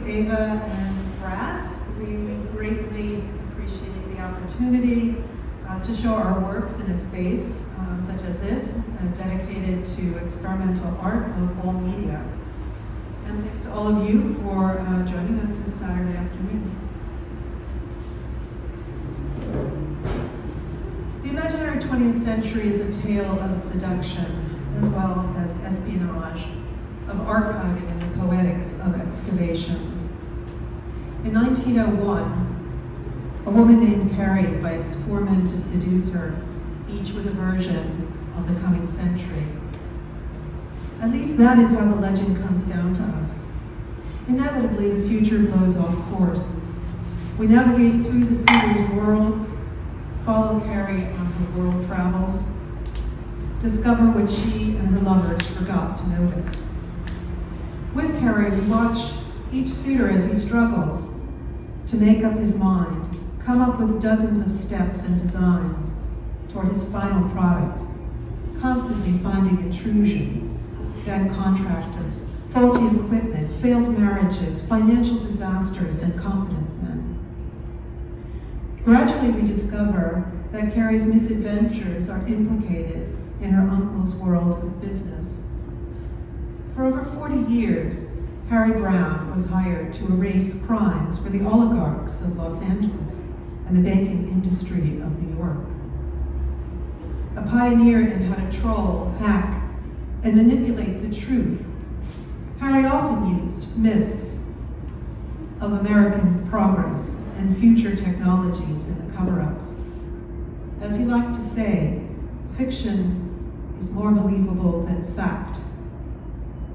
you, Ava and Brad. We greatly appreciate the opportunity to show our works in a space such as this, dedicated to experimental art of all media. And thanks to all of you for joining us this Saturday afternoon. The imaginary 20th century is a tale of seduction, as well as espionage, of archiving and the poetics of excavation. In 1901, a woman named Carrie invites 4 men to seduce her, each with a version of the coming century. At least that is how the legend comes down to us. Inevitably, the future blows off course. We navigate through the suitor's worlds, follow Carrie on her world travels, discover what she and her lovers forgot to notice. With Carrie, we watch each suitor as he struggles to make up his mind, come up with dozens of steps and designs toward his final product, constantly finding intrusions, bad contractors, faulty equipment, failed marriages, financial disasters, and confidence men. Gradually, we discover that Carrie's misadventures are implicated in her uncle's world of business. For over 40 years, Harry Brown was hired to erase crimes for the oligarchs of Los Angeles and the banking industry of New York. A pioneer in how to troll, hack, and manipulate the truth, Harry often used myths of American progress and future technologies in the cover-ups. As he liked to say, fiction is more believable than fact,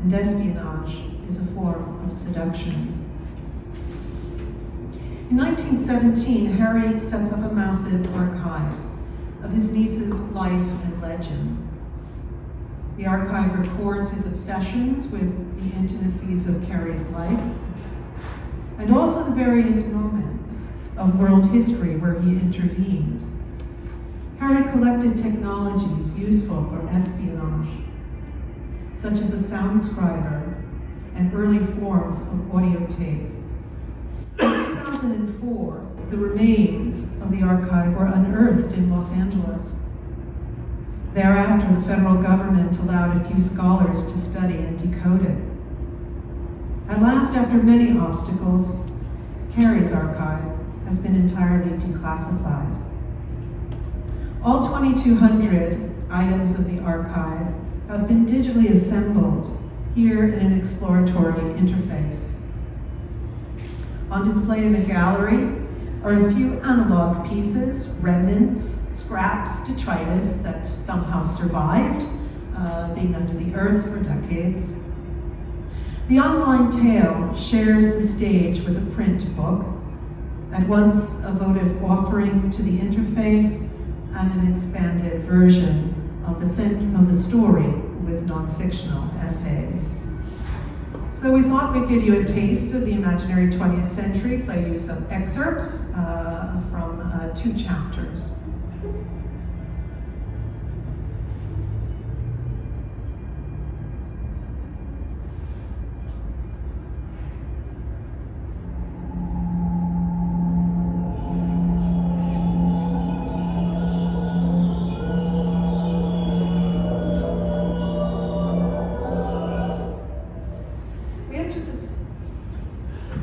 and espionage is a form of seduction. In 1917, Harry sets up a massive archive of his niece's life and legend. The archive records his obsessions with the intimacies of Carrie's life, and also the various moments of world history where he intervened. Harry collected technologies useful for espionage, such as the soundscriber and early forms of audio tape. In 2004, the remains of the archive were unearthed in Los Angeles. Thereafter, the federal government allowed a few scholars to study and decode it. At last, after many obstacles, Carrie's archive has been entirely declassified. All 2,200 items of the archive have been digitally assembled here in an exploratory interface. On display in the gallery are a few analog pieces, remnants, scraps, detritus that somehow survived, being under the earth for decades. The online tale shares the stage with a print book, at once a votive offering to the interface and an expanded version of the story with non-fictional essays. So we thought we'd give you a taste of the imaginary 20th century, play you some excerpts from 2 chapters.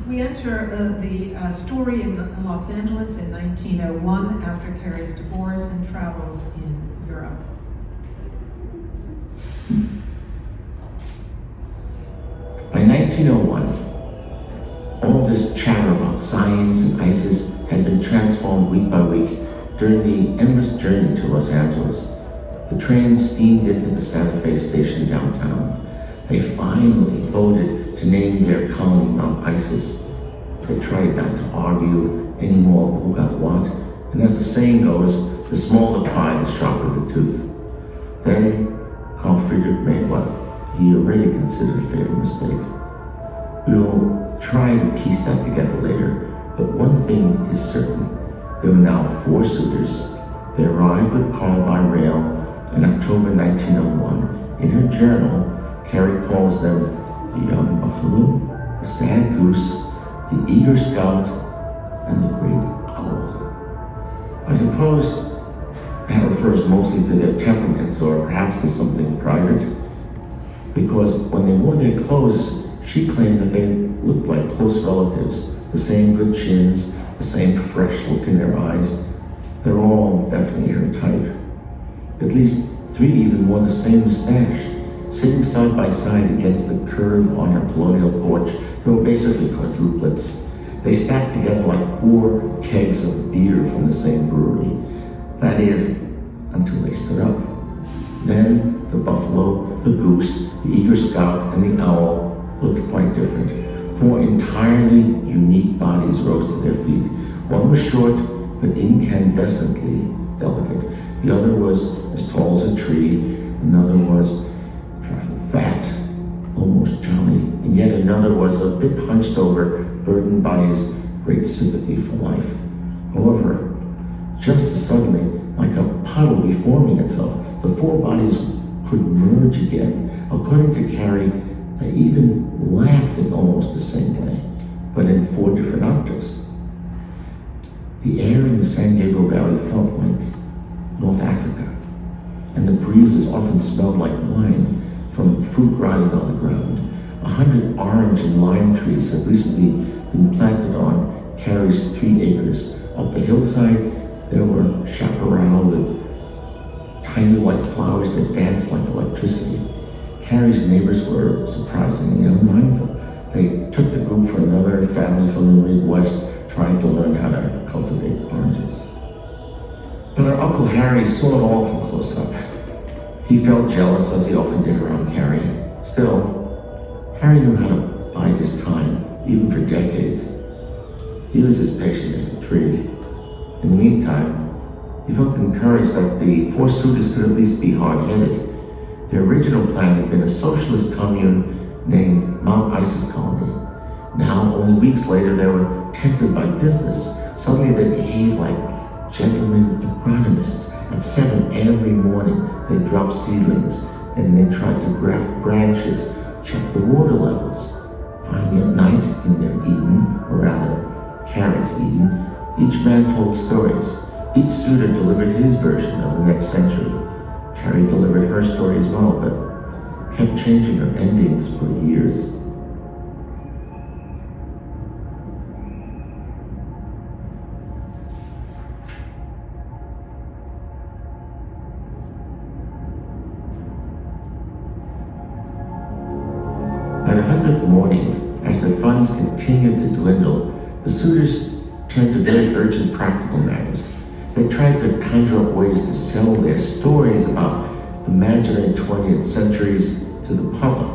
We enter the story in Los Angeles in 1901 after Carrie's divorce and travels in Europe. By 1901, all this chatter about science and ISIS had been transformed week by week during the endless journey to Los Angeles. The train steamed into the Santa Fe station downtown. They finally voted to name their colony Mount Isis. They tried not to argue any more of who got what, and as the saying goes, the smaller the pie, the sharper the tooth. Then Carl Friedrich made what he already considered a fatal mistake. We will try to piece that together later, but one thing is certain. There were now 4 suitors. They arrived with Carl by rail in October 1901. In her journal, Carrie calls them the young buffalo, the sad goose, the eager scout, and the great owl. I suppose that refers mostly to their temperaments, or perhaps to something private, because when they wore their clothes, she claimed that they looked like close relatives, the same good chins, the same fresh look in their eyes. They're all definitely her type. At least 3 even wore the same mustache. Sitting side by side against the curve on her colonial porch, they were basically quadruplets. They stacked together like 4 kegs of beer from the same brewery. That is, until they stood up. Then the buffalo, the goose, the eager scout, and the owl looked quite different. 4 entirely unique bodies rose to their feet. One was short, but incandescently delicate. The other was as tall as a tree. Another was a trifle fat, almost jolly. And yet another was a bit hunched over, burdened by his great sympathy for life. However, just as suddenly, like a puddle reforming itself, the 4 bodies could merge again. According to Carrie, they even laughed in almost the same way, but in 4 different octaves. The air in the San Gabriel Valley felt like North Africa, and the breezes often smelled like wine from fruit rotting on the ground. 100 orange and lime trees had recently been planted on Carrie's 3 acres. Up the hillside, there were chaparral with tiny white flowers that danced like electricity. Carrie's neighbors were surprisingly unmindful. They took the group for another family from the Midwest trying to learn how to cultivate oranges. But our Uncle Harry saw it all from close up. He felt jealous, as he often did around Carrie. Still, Harry knew how to bide his time, even for decades. He was as patient as a tree. In the meantime, he felt encouraged that the 4 suitors could at least be hard-headed. Their original plan had been a socialist commune named Mount Isis Colony. Now, only weeks later, they were tempted by business. Suddenly they behaved like gentlemen agronomists. At 7 every morning, they dropped seedlings, then they tried to graft branches, check the water levels. Finally, at night, in their Eden, or rather, Carrie's Eden, each man told stories. Each suitor delivered his version of the next century. Carrie delivered her story as well, but kept changing her endings for years. By the 100th morning, as their funds continued to dwindle, the suitors turned to very urgent practical matters. They tried to conjure up ways to sell their stories about imaginary 20th centuries to the public.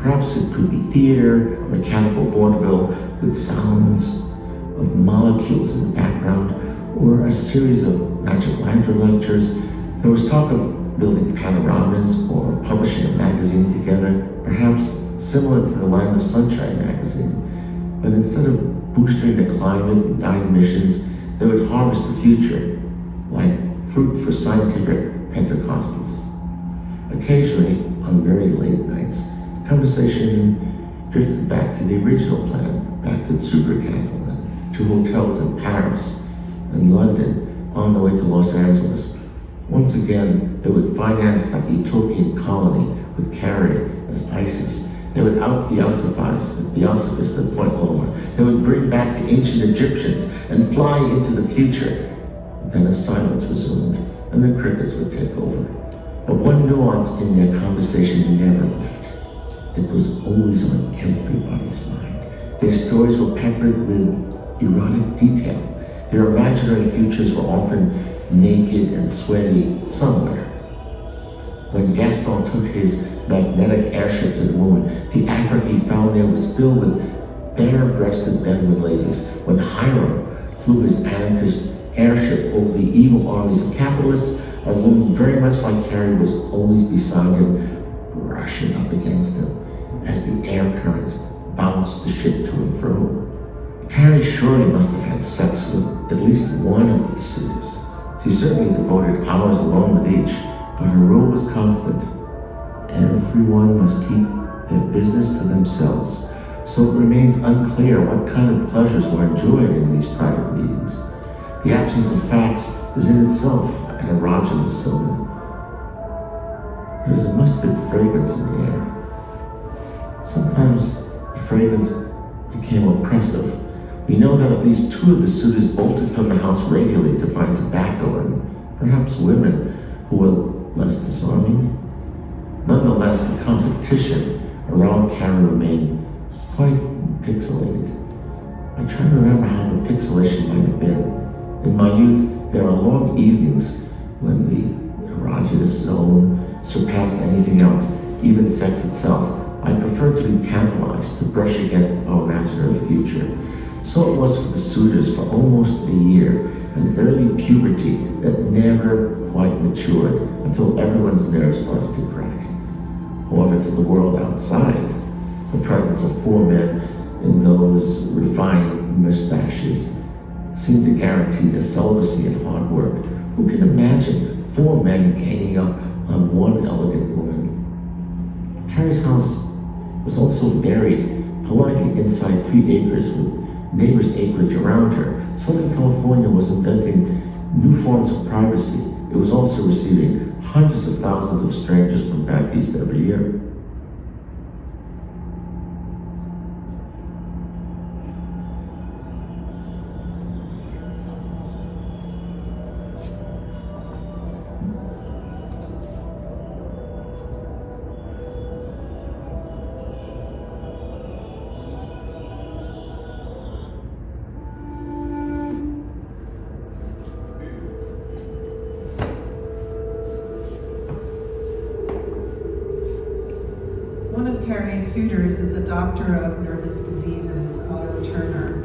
Perhaps it could be theater, a mechanical vaudeville with sounds of molecules in the background, or a series of magic lantern lectures. There was talk of building panoramas or of publishing a magazine together, perhaps similar to the Land of Sunshine magazine. But instead of boosting the climate and dying missions, they would harvest the future, like fruit for scientific Pentecostals. Occasionally, on very late nights, conversation drifted back to the original plan, back to Zuckerkandel and to hotels in Paris and London, on the way to Los Angeles. Once again, they would finance that utopian colony with Carrie as ISIS. They would out-theosophize at Point Loma. They would bring back the ancient Egyptians and fly into the future. Then a silence resumed, and the crickets would take over. But one nuance in their conversation never left. It was always on everybody's mind. Their stories were peppered with erotic detail. Their imaginary futures were often naked and sweaty somewhere. When Gaston took his magnetic airship to the moon, the Africa he found there was filled with bare-breasted Bedouin ladies. When Hiram flew his anarchist airship over the evil armies of capitalists, a woman very much like Carrie was always beside him, brushing up against him as the air currents bounced the ship to and fro. Carrie surely must have had sex with at least one of these suitors. She certainly devoted hours alone with each, but her rule was constant. Everyone must keep their business to themselves. so it remains unclear what kind of pleasures were enjoyed in these private meetings. The absence of facts is in itself an erogenous zone. There is a mustard fragrance in the air. Sometimes the fragrance became oppressive. We know that at least 2 of the suitors bolted from the house regularly to find tobacco and perhaps women who were less disarming. Nonetheless, the competition around Carrie remained quite pixelated. I try to remember how the pixelation might have been. In my youth, there are long evenings when the erogenous zone surpassed anything else, even sex itself. I preferred to be tantalized, to brush against our imaginary future. So it was for the suitors for almost a year, an early puberty that never quite matured until everyone's nerves started to crack. However, to the world outside, the presence of 4 men in those refined mustaches seemed to guarantee their celibacy and hard work. Who can imagine 4 men ganging up on one elegant woman? Carrie's house was also buried politely inside 3 acres with neighbors' acreage around her. Southern California was inventing new forms of privacy. It was also receiving hundreds of thousands of strangers from back east every year. One of Carrie's suitors is a doctor of nervous diseases, Otto Turner.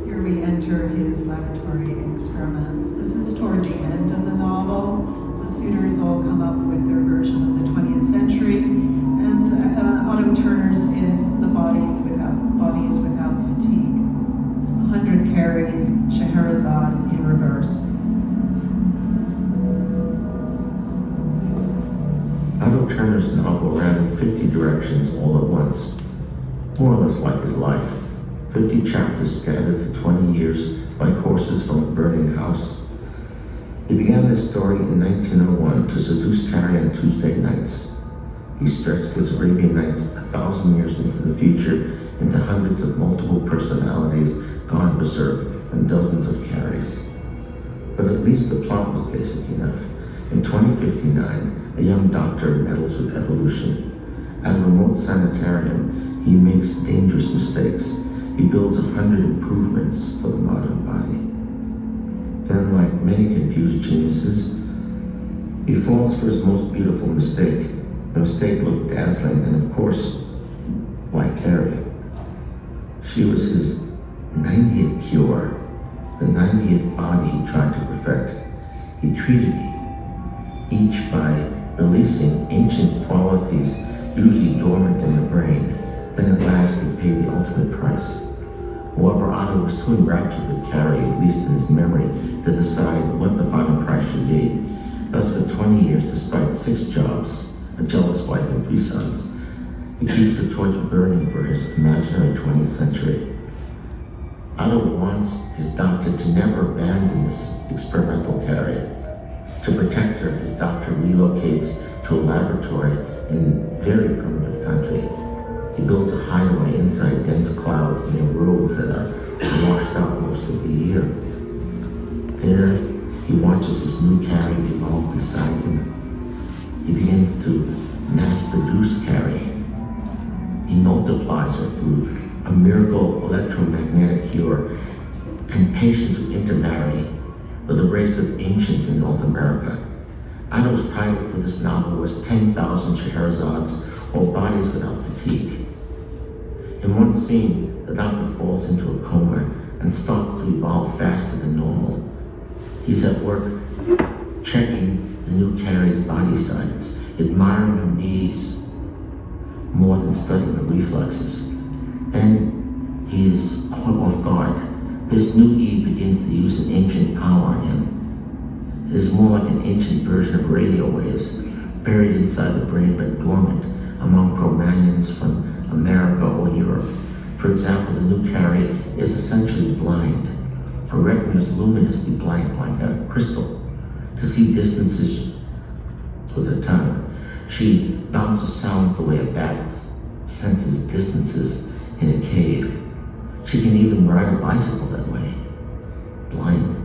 Here we enter his laboratory experiments. This is toward the end of the novel. The suitors all come up with their version of the 20th century, and Otto Turner's is the bodies without fatigue. 100 Carries, Scheherazade in reverse. Otto Turner's novel ran in 50 directions all at once, more or less like his life. 50 chapters scattered for 20 years like horses from a burning house. He began this story in 1901 to seduce Carrie on Tuesday nights. He stretched his Arabian Nights 1,000 years into the future, into hundreds of multiple personalities gone berserk and dozens of Carries. But at least the plot was basic enough. In 2059, a young doctor meddles with evolution. At a remote sanitarium, he makes dangerous mistakes. He builds 100 improvements for the modern body. Then, like many confused geniuses, he falls for his most beautiful mistake. The mistake looked dazzling, and of course, like Carrie, she was his 90th cure, the 90th body he tried to perfect. He treated each by releasing ancient qualities usually dormant in the brain. Then at last he paid the ultimate price. However, Otto was too enraptured with Carrie, at least in his memory, to decide what the final price should be. Thus, for 20 years, despite 6 jobs, a jealous wife and 3 sons, he keeps the torch burning for his imaginary 20th century. Otto wants his doctor to never abandon this experimental Carrie. To protect her, his doctor relocates to a laboratory in very primitive country. He builds a hideaway inside dense clouds near roads that are washed out most of the year. There, he watches his new Carrie evolve beside him. He begins to mass-produce Carrie. He multiplies her through a miracle electromagnetic cure, and patients who intermarry with a race of ancients in North America. Otto's title for this novel was 10,000 Scheherazades, or Bodies Without Fatigue. In one scene, the doctor falls into a coma and starts to evolve faster than normal. He's at work checking the new Carrie's body sites, admiring her knees more than studying her reflexes. Then he is caught off guard. This new Eve begins to use an ancient power on him. It is more like an ancient version of radio waves, buried inside the brain but dormant among Cro-Magnons from America or Europe. For example, the new Carrie is essentially blind. Her retina is luminously blank like a crystal. To see distances with her tongue, she bounces sounds the way a bat senses distances in a cave. She can even ride a bicycle that way, blind.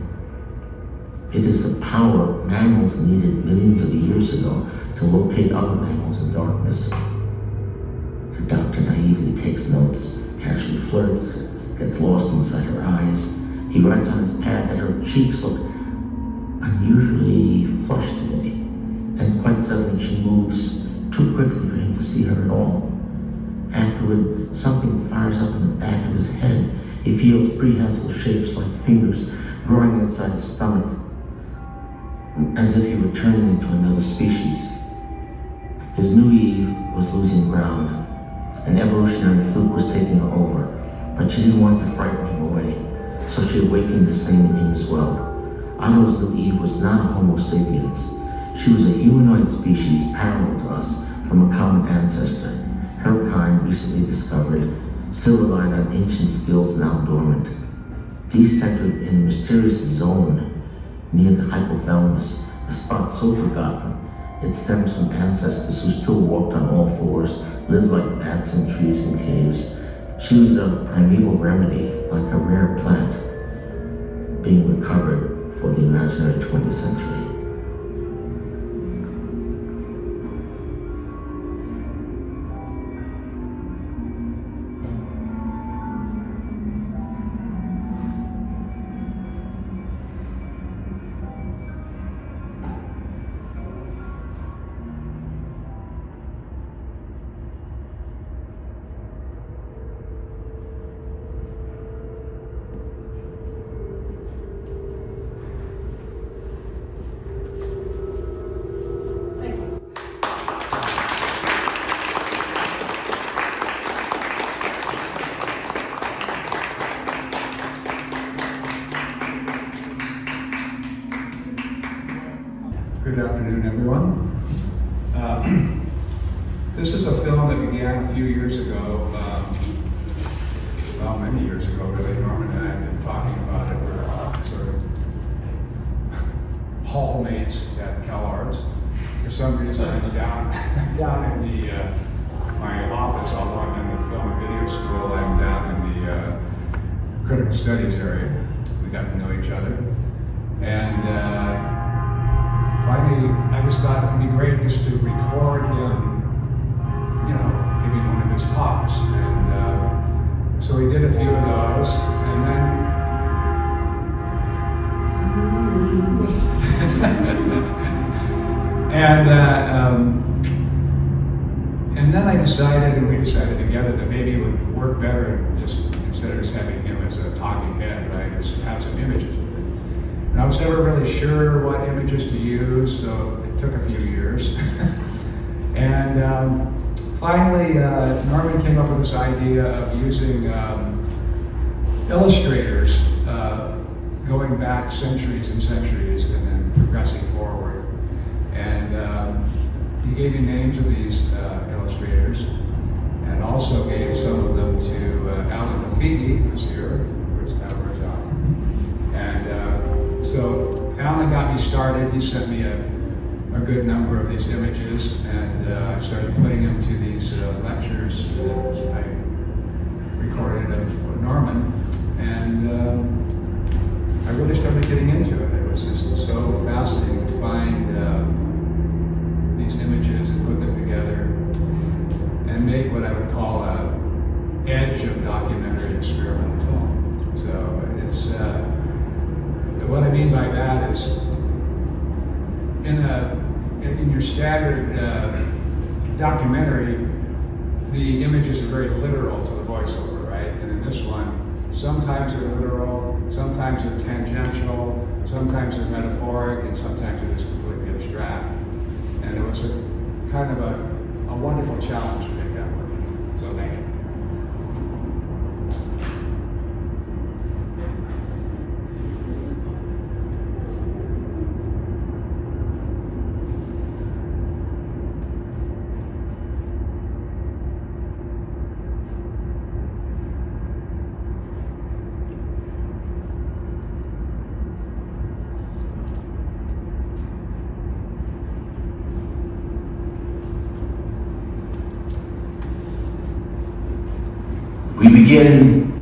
It is a power mammals needed millions of years ago to locate other mammals in darkness. The doctor naively takes notes, casually flirts, gets lost inside her eyes. He writes on his pad that her cheeks look unusually flushed today, and quite suddenly she moves too quickly for him to see her at all. Afterward, something fires up in the back of his head. He feels prehensile shapes like fingers growing inside his stomach, as if he were turning into another species. His new Eve was losing ground. An evolutionary fluke was taking her over, but she didn't want to frighten him away, so she awakened the same in him as well. Otto's new Eve was not a Homo sapiens. She was a humanoid species parallel to us from a common ancestor. Her kind, recently discovered, still relied on ancient skills now dormant. These centered in a mysterious zone near the hypothalamus, a spot so forgotten it stems from ancestors who still walked on all fours, lived like bats in trees and caves. She was a primeval remedy, like a rare plant, being recovered for the imaginary 20th century. Good afternoon, everyone. This is a film that began a few years ago, well, many years ago, really. Norman and I have been talking about it. We're sort of hallmates at Kellard's. For some reason, I'm down in the my office, although I'm in the film and video school. I'm down in the critical studies area. We got to know each other, and finally, I just thought it would be great just to record him, giving one of his talks. And so we did a few of those, and then and then I decided, and we decided together, that maybe it would work better just instead of just having him as a talking head, right? Just have some images. And I was never really sure what images to use, so it took a few years. And finally, Norman came up with this idea of using illustrators going back centuries and centuries and then progressing forward. And he gave me names of these illustrators and also gave some of them to Alan Lafigi, who's here. Where's Alan? And so Alan got me started. He sent me a good number of these images, and I started putting them to these lectures that I recorded of Norman, and I really started getting into it. It was just so fascinating to find these images and put them together and make what I would call a edge of documentary experimental film. So it's what I mean by that is in your standard documentary, the images are very literal to the voiceover, right? And in this one, sometimes they're literal, sometimes they're tangential, sometimes they're metaphoric, and sometimes they're just completely abstract. And it was a kind of a wonderful challenge to make that work. So thank you. We begin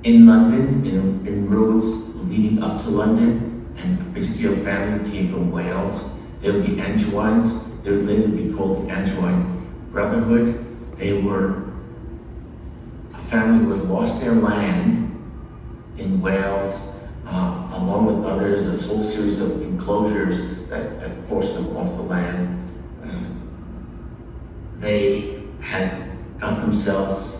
in London, in roads leading up to London, and a particular family came from Wales. They would be Angewines. They would later be called the Angewine Brotherhood. They were a family who had lost their land in Wales, along with others, this whole series of enclosures that forced them off the land. They had got themselves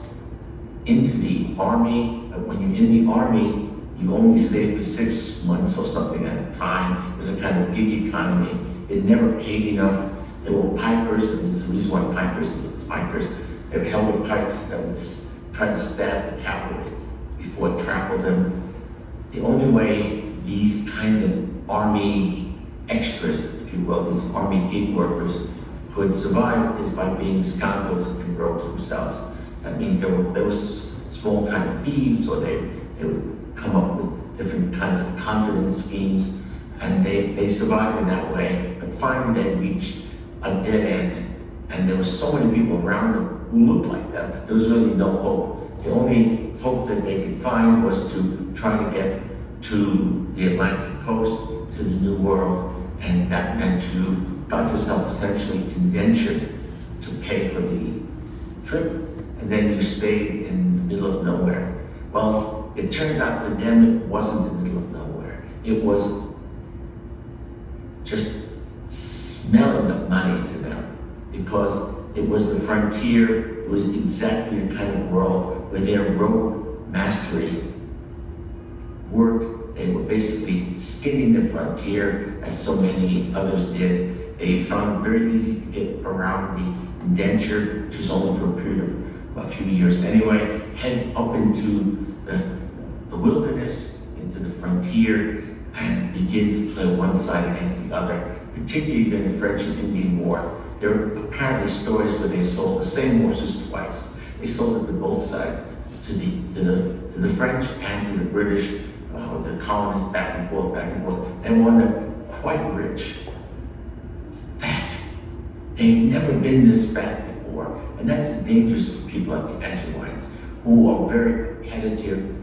into the army, but when you're in the army, you only stayed for 6 months or something at a time. It was a kind of gig economy. It never paid enough. There were pipers, and there's a reason why pipers, they were held with pikes that would try to stab the cavalry before it trampled them. The only way these kinds of army extras, if you will, these army gig workers, could survive is by being scoundrels and rogues themselves. That means there were small-time thieves, or they would come up with different kinds of confidence schemes, and they survived in that way. But finally, they reached a dead end, and there were so many people around them who looked like them. There was really no hope. The only hope that they could find was to try to get to the Atlantic coast, to the New World, and that meant you got yourself essentially indentured to pay for the trip, and then you stayed in the middle of nowhere. Well, it turns out for them it wasn't the middle of nowhere. It was just smelling of money to them, because it was the frontier. It was exactly the kind of world where their road mastery worked. They were basically skinning the frontier, as so many others did. They found it very easy to get around the indenture, which was only for a period of a few years anyway, head up into the wilderness, into the frontier, and begin to play one side against the other, particularly during the French and Indian War. There are apparently stories where they sold the same horses twice. They sold it to both sides, to the French and to the British, the colonists, back and forth, and wound up quite rich. Fat. They've never been this fat before, and that's dangerous for people like the Angewines, who are very repetitive,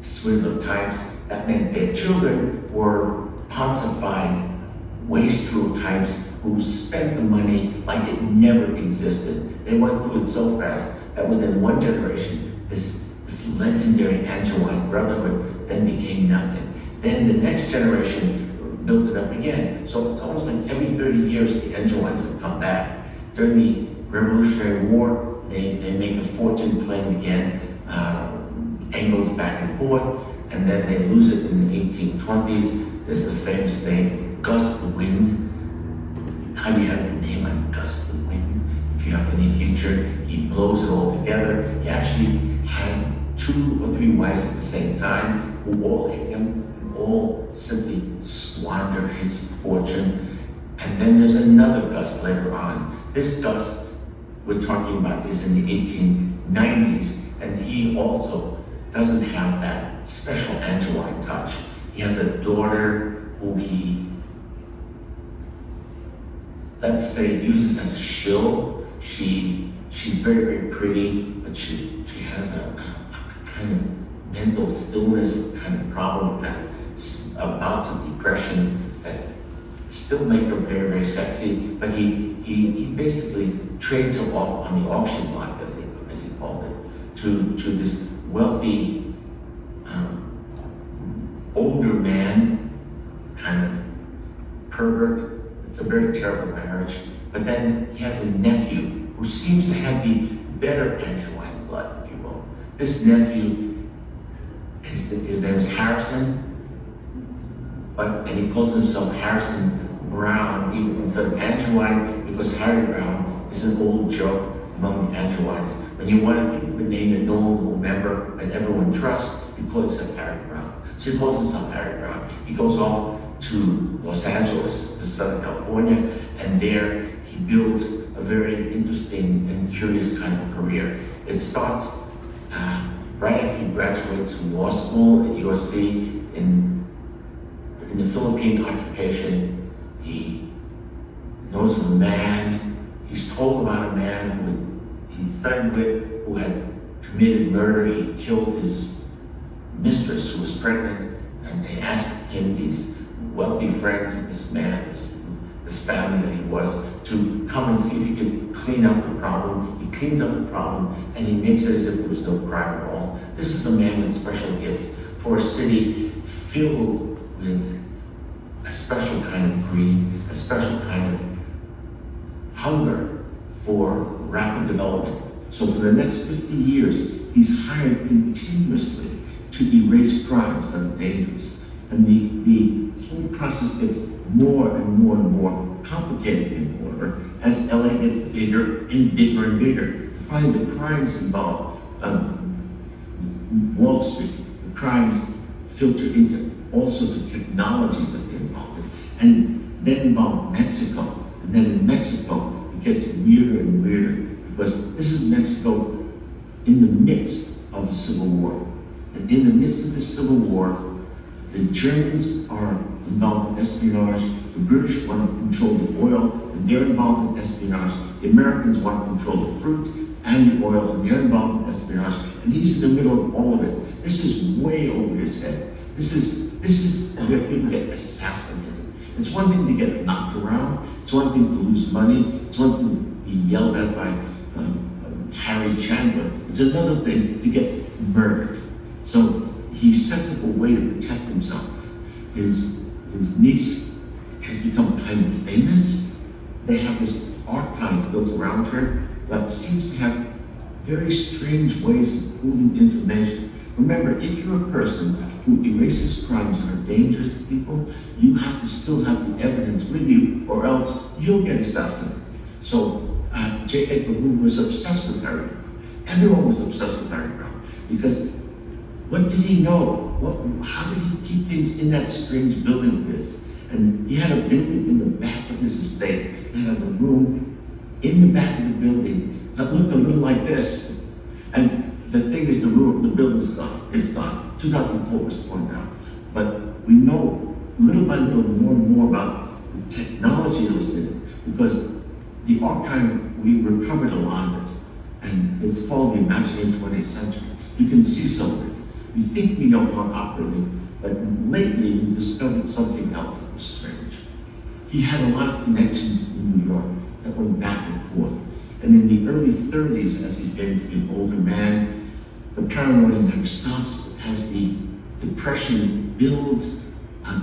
swindler types. That meant their children were pontified, wastrel types who spent the money like it never existed. They went through it so fast that within one generation, this legendary Angewine Brotherhood then became nothing. Then the next generation built it up again. So it's almost like every 30 years the Angewines would come back. During the Revolutionary War, they make a fortune playing again, angles back and forth, and then they lose it in the 1820s. There's the famous thing, Gus the Wind. How do you have a name like Gus the Wind? If you have any future, he blows it all together. He actually has 2 or 3 wives at the same time, who all hate him, and all simply squander his fortune. And then there's another Gus later on. This Gus we're talking about is in the 1890s, and he also doesn't have that special Angewine touch. He has a daughter who he, let's say, uses as a shill. She's very, very pretty, but she has a kind of mental stillness kind of problem, kind of bouts of depression that still make her very, very sexy, but he basically trades her off on the auction block, as he called it, to this wealthy, older man, kind of pervert. It's a very terrible marriage. But then he has a nephew who seems to have the better Angewine blood, if you will. This nephew, his name is Harrison, and he calls himself Harrison Brown, even instead of Angewine, because Harry Brown is an old joke among the Angewines. When you want to give a name that no one will remember and everyone trusts, you call yourself Harry Brown. So he calls himself Harry Brown. He goes off to Los Angeles, to Southern California, and there he builds a very interesting and curious kind of career. It starts right after he graduates from law school at USC in the Philippine occupation. He knows of a man, he's told about a man who he studied with, who had committed murder. He killed his mistress who was pregnant, and they asked him, these wealthy friends of this man, this family that he was, to come and see if he could clean up the problem. He cleans up the problem, and he makes it as if there was no crime at all. This is a man with special gifts for a city filled with a special kind of greed, a special kind of hunger for rapid development. So for the next 50 years, he's hired continuously to erase crimes that are dangerous. And the whole process gets more and more and more complicated in order as LA gets bigger and bigger and bigger. You find the crimes involved Wall Street, the crimes filter into all sorts of technologies that they're involved in, and then involve Mexico. And then in Mexico, it gets weirder and weirder because this is Mexico in the midst of a civil war. And in the midst of this civil war, the Germans are involved in espionage, the British want to control the oil, and they're involved in espionage. The Americans want to control the fruit and the oil, and they're involved in espionage. And he's in the middle of all of it. This is way over his head. This is where people get assassinated. It's one thing to get knocked around. It's one thing to lose money. It's one thing to be yelled at by Harry Chandler. It's another thing to get murdered. So he sets up a way to protect himself. His niece has become kind of famous. They have this archive built around her that seems to have very strange ways of pooling information. Remember, if you're a person who erases crimes that are dangerous to people, you have to still have the evidence with you, or else you'll get assassinated. So J. Edgar Hoover was obsessed with Harry Brown. Everyone was obsessed with Harry Brown because what did he know? How did he keep things in that strange building of his? And he had a building in the back of his estate. He had a room in the back of the building that looked a little like this. And the thing is, the building's gone. It's gone. 2004 was torn down. But we know little by little more and more about the technology that was in it, because the archive, we recovered a lot of it. And it's called the Imagining 20th Century. You can see some of it. We think we know how operating, but lately we discovered something else that was strange. He had a lot of connections in New York that went back and forth. And in the early 30s, as he's getting to be an older man, the paranoia never stops. As the depression builds,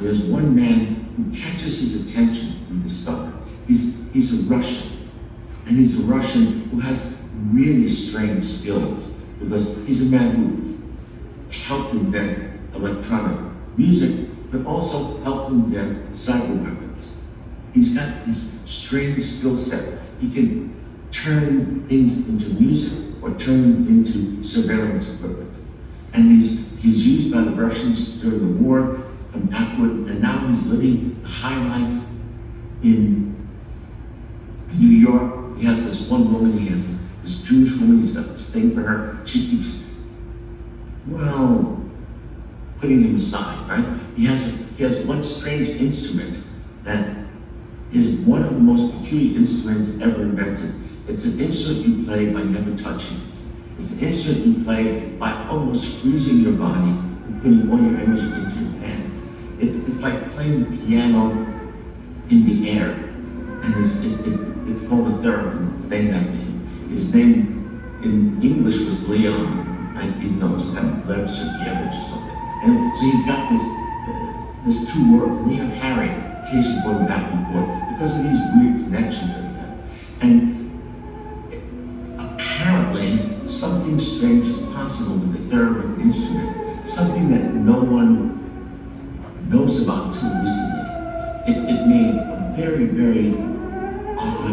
there's one man who catches his attention, we discover. He's a Russian, and he's a Russian who has really strange skills, because he's a man who helped invent electronic music, but also helped invent cyber weapons. He's got this strange skill set. He can turn things into music or turn them into surveillance equipment. And he's used by the Russians during the war and afterward, and now he's living a high life in New York. He has this one woman, he has this Jewish woman, he's got this thing for her. She keeps, putting him aside, right? He has one strange instrument that is one of the most peculiar instruments ever invented. It's an instrument you play by never touching it. It's an instrument you play by almost freezing your body and putting all your energy into your hands. It's like playing the piano in the air. And it's called a theremin. It's named after him. His name in English was Leon. Even though it was kind of Lev Sergeyevich or something. And so he's got this two worlds. And you have Harry occasionally going back and forth because of these weird connections that he had. And apparently, something strange is possible with the theremin instrument, something that no one knows about until recently. It made a very, very odd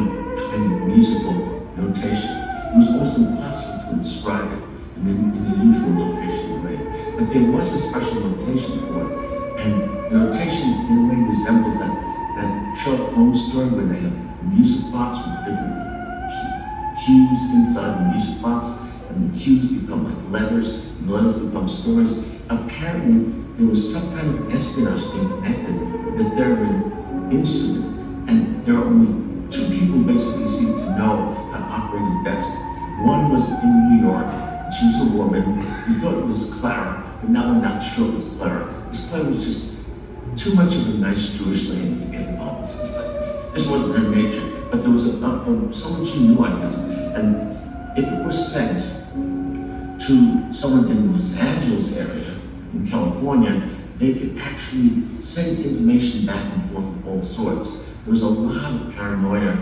kind of musical notation. It was almost impossible to inscribe it in the usual notation way. But there was a special notation for it. And the notation in a way resembles that Sherlock Holmes story where they have a music box with different cues inside the music box, and the cues become like letters, and the letters become stories. Apparently, there was some kind of espionage thing connected with the theremin instrument, and there are only two people basically seem to know how to operate it best. One was in New York, She was a woman. We thought it was Clara, but now we're not sure it was Clara. Because Clara was just too much of a nice Jewish lady to get involved in something like this. This wasn't her nature, but there was someone she knew, I guess. And if it was sent to someone in the Los Angeles area, in California, they could actually send information back and forth of all sorts. There was a lot of paranoia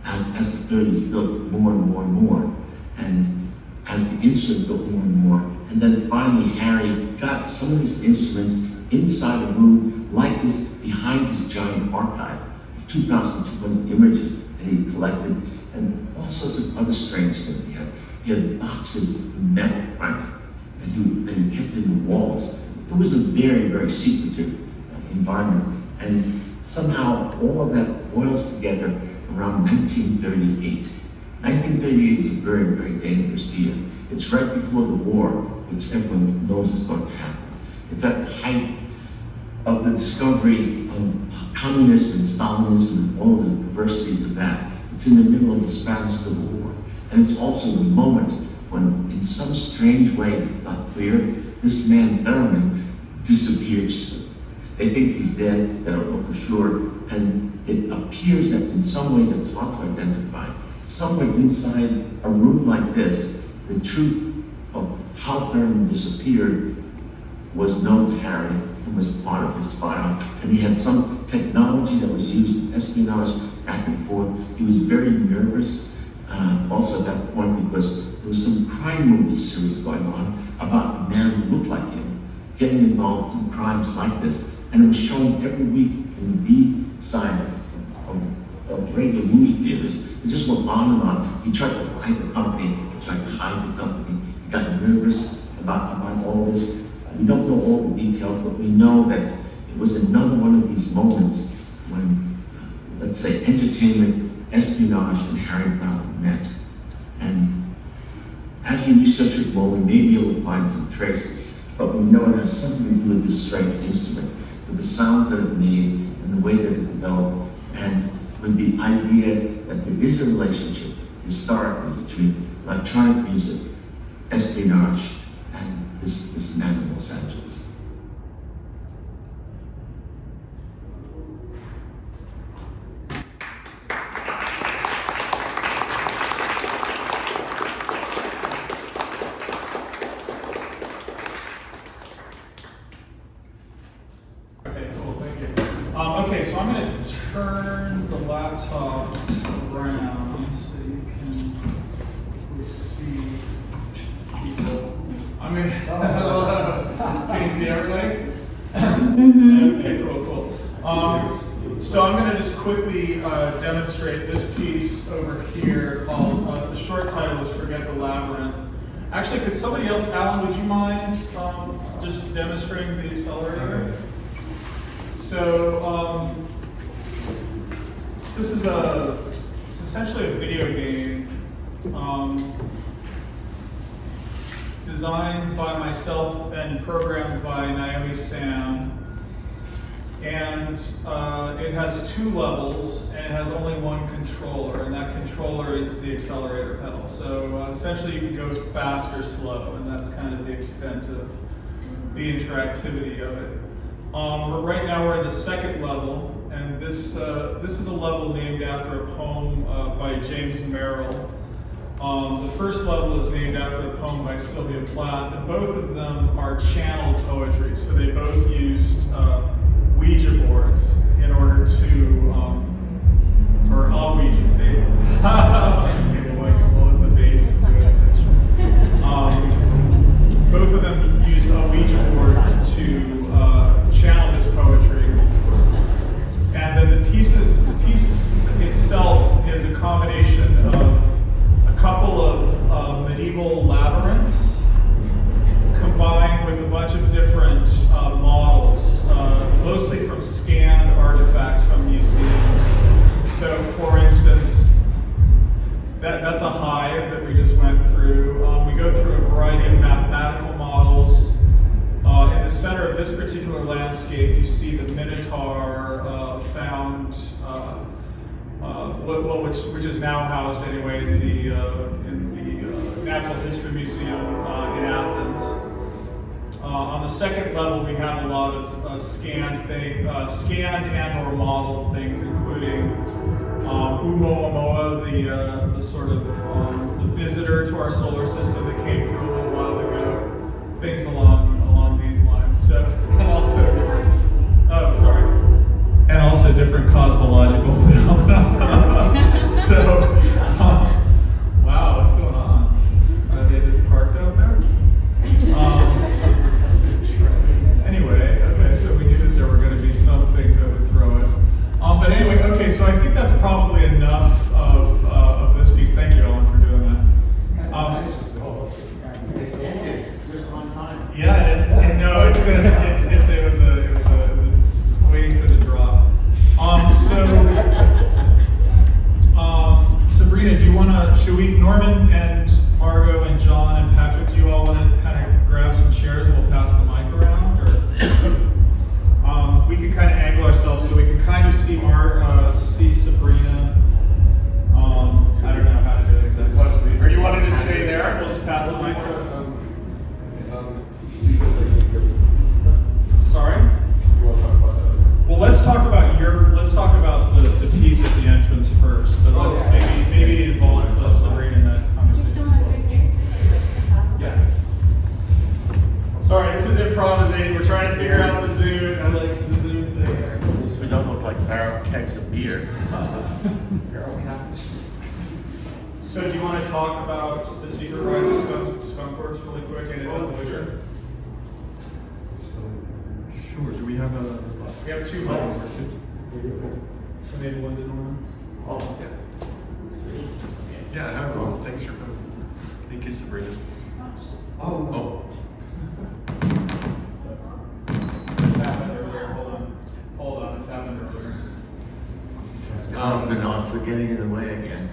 as the 30s built more and more and more, and as the instrument built more and more. And then finally, Harry got some of these instruments inside a room like this behind his giant archive of 2,200 images that he collected, and all sorts of other strange things. He had boxes of metal, right, that he kept in the walls. It was a very, very secretive environment, and somehow all of that boils together around 1938. 1938 is a very, very dangerous year. It's right before the war, which everyone knows is going to happen. It's at the height of the discovery of communism and Stalinism and all the perversities of that. It's in the middle of the Spanish Civil War. And it's also the moment when, in some strange way, it's not clear, this man Thurman disappears. They think he's dead, they don't know for sure, and it appears that in some way that's hard to identify, somewhere inside a room like this, the truth of how Thurman disappeared was known to Harry and was part of his file. And he had some technology that was used in espionage back and forth. He was very nervous also at that point because there was some crime movie series going on about a man who looked like him getting involved in crimes like this. And it was shown every week in the B side of regular movie theaters. It just went on and on. He tried to buy the company, he tried to hide the company. He got nervous about all this. We don't know all the details, but we know that it was another one of these moments when, let's say, entertainment, espionage, and Harry Brown met. And as we research it more, we may be able to find some traces, but we know it has something to do with this strange instrument, with the sounds that it made and the way that it developed, and with the idea that there is a relationship historically between electronic music, espionage, and this man in Los Angeles. Okay, cool, thank you. Okay, so I'm going to turn the laptop around so you can see people. I'm going to, can you see everybody? Okay, cool. So I'm going to just quickly demonstrate this piece over here called, the short title is Forget the Labyrinth. Actually, could somebody else, Alan, would you mind just demonstrating the accelerator? So this is it's essentially a video game designed by myself and programmed by Naomi Sam. And it has 2 levels, and it has only one controller, and that controller is the accelerator pedal. So essentially you can go fast or slow, and that's kind of the extent of the interactivity of it. Right now we're in the 2nd level, and this is a level named after a poem by James Merrill. The first level is named after a poem by Sylvia Plath, and both of them are channeled poetry. So they both used Ouija boards in order to, or a Ouija, the bass. Both of them used a Ouija board to channel this poetry. And then the piece itself is a combination of a couple of medieval labyrinths combined with a bunch of different models, mostly from scanned artifacts from museums. So for instance, that's a hive that we just went through. We go through a variety of mathematical models. In the center of this particular landscape, you see the Minotaur found, which is now housed anyway in the Natural History Museum in Athens. On the second level, we have a lot of scanned and/or modeled things, including Oumuamua, the sort of the visitor to our solar system that came through a little while ago. Things along these lines. So, and also different cosmological phenomena. So, wow, what's going on? Are they just parked out there? Anyway, okay, so we knew that there were going to be some things that would throw us. But anyway, okay, so I think that's probably enough of this piece. Thank you, Ellen, for doing that. Yeah, and no, it was a waiting for the drop. Sabrina, do you want to? Norman and Margo and John and Patrick, do you all want to kind of grab some chairs and we'll pass the mic around, or we can kind of angle ourselves so we can kind of see Sabrina. I don't know how to do it exactly. Or you wanted to stay there? We'll just pass the mic around. Sorry? Well, let's talk about the piece at the entrance first, but let's maybe involve Sabrina in that conversation. Yeah. Sorry, this is improvisation. We're trying to figure out the Zoom. I like the Zoom thing. At least we don't look like barrel kegs of beer. So do you want to talk about the Secret Rise of Skunk Works really quick and its evolution? Sure. Do we have We have 2 mics. So maybe one to Norman. Oh, yeah. Yeah, hi everyone. Thanks for coming. Thank you, Sabrina. Oh. This happened earlier. Hold on. This happened earlier. Cosmonauts are getting in the way again.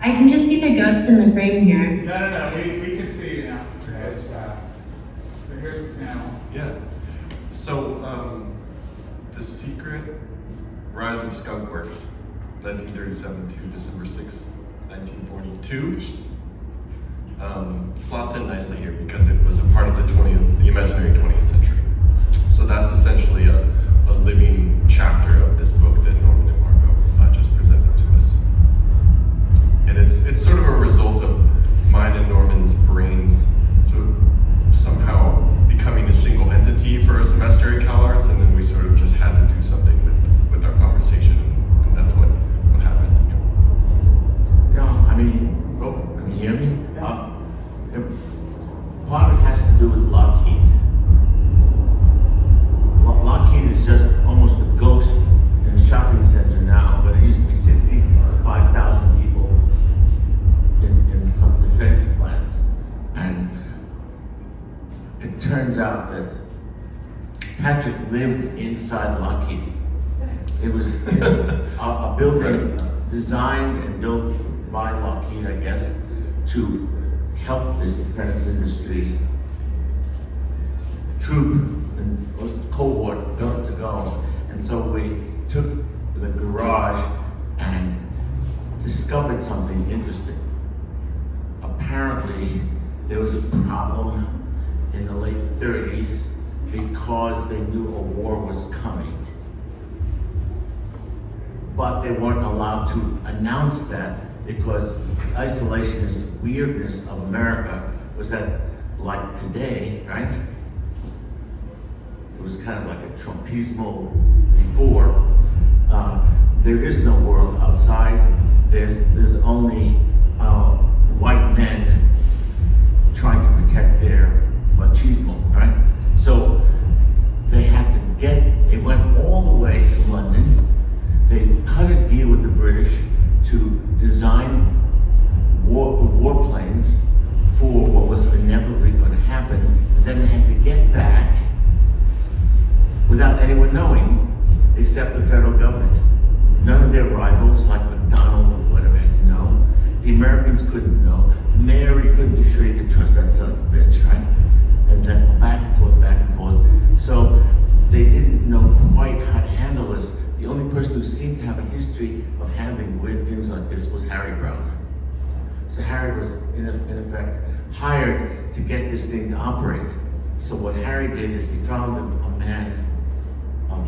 I can just be the ghost in the frame here. No. We can see you now. So here's the panel. Yeah. So, The Secret Rise of Skunk Works, 1937 to December 6, 1942. Slots in nicely here because it was a part of the imaginary 20th century. So that's essentially a living chapter of this book that Norman and Margo just presented to us. And it's sort of a result of mine and Norman's brains sort of somehow becoming a single entity for a semester at Cal Arts, and then we sort of just had to do something with our conversation, and that's what happened. Yeah, I mean, can you hear me? Part of it has to do with Lockheed. Lockheed is just almost a ghost in a shopping center now, but it used to be 65,000 people in some defense plants. And it turns out that Patrick lived inside Lockheed. It was a building designed and built by Lockheed, I guess, to help this defense industry troop and cohort built to go. And so we took the garage and discovered something interesting. Apparently, there was a problem in the late 30s because they knew a war was coming. But they weren't allowed to announce that because the isolationist weirdness of America was that, like today, right? It was kind of like a Trumpismo before. There is no world outside. There's only white men trying to protect their machismo, right? So they had to they went all the way to London. They cut a deal with the British to design warplanes for what was inevitably going to happen. And then they had to get back without anyone knowing, except the federal government. None of their rivals, like McDonald or whatever, had to know. The Americans couldn't know. The mayor, you couldn't be sure you could trust that son of a bitch, right? And then back and forth, back and forth. So they didn't know quite how to handle this. The only person who seemed to have a history of handling weird things like this was Harry Brown. So So Harry was, in effect, hired to get this thing to operate. So what Harry did is he found a man of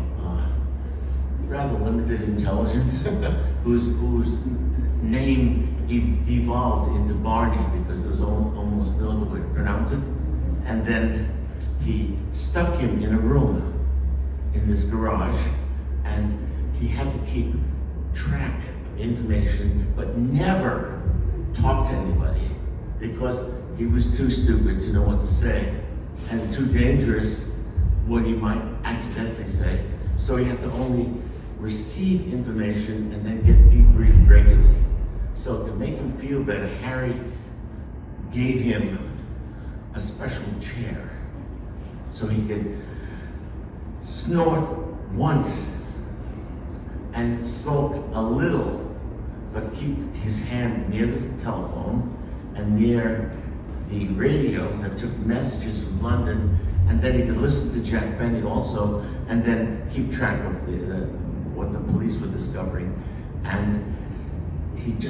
rather limited intelligence, whose name devolved into Barney because there was almost no other way to pronounce it. And then he stuck him in a room in this garage, and he had to keep track of information, but never talk to anybody because he was too stupid to know what to say and too dangerous what he might accidentally say. So he had to only receive information and then get debriefed regularly. So to make him feel better, Harry gave him a special chair so he could snort once and smoke a little, but keep his hand near the telephone and near the radio that took messages from London, and then he could listen to Jack Benny also, and then keep track of what the police were discovering. And it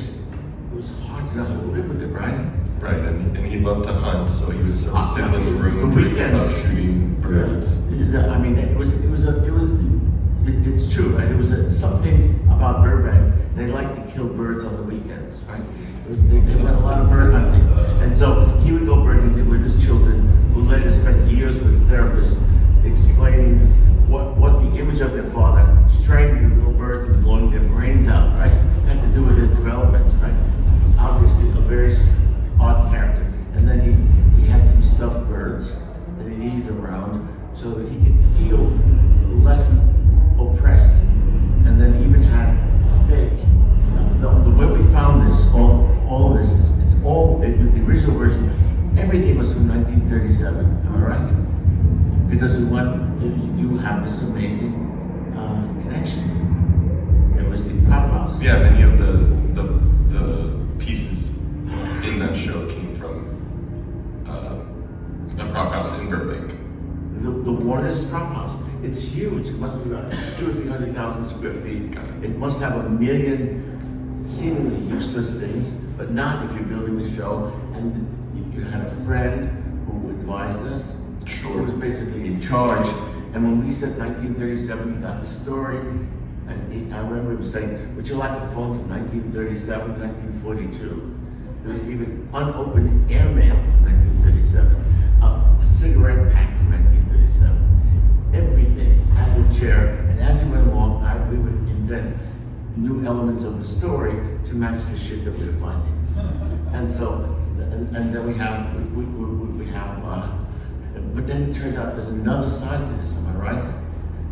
was hard to know how to live with it, right? Right, and he loved to hunt, so he was sort of sitting in the room dreaming about shooting birds. I mean, it's true, right? It was something about Burbank. They liked to kill birds on the weekends, right? They went a lot of bird hunting. And so he would go bird hunting with his children, who later spent years with therapists explaining what the image of their father strangling little birds and blowing their brains out, right, had to do with their development, right? Obviously, a very odd character. And then he had some stuffed birds that he needed around so that he could feel less oppressed. And then even had a fake. The way we found this, all this, it's all, with the original version, everything was from 1937, am I right? Because you have this amazing connection. It was the prop house. Yeah, many of the pieces in that show came from a prop house in Burbank. The Warner's prop house. It's huge. It must be about 200,000 or 300,000 square feet. It must have a million seemingly useless things, but not if you're building the show. And you had a friend who advised us. Sure. Who was basically in charge. And when we said 1937, he got the story. And I remember him saying, would you like a phone from 1937, 1942? There was even unopened airmail from 1937. A cigarette pack from 1937. Everything had the chair. And as he went along, we would invent new elements of the story to match the shit that we were finding. And so, and then we have, but then it turns out there's another side to this, am I right?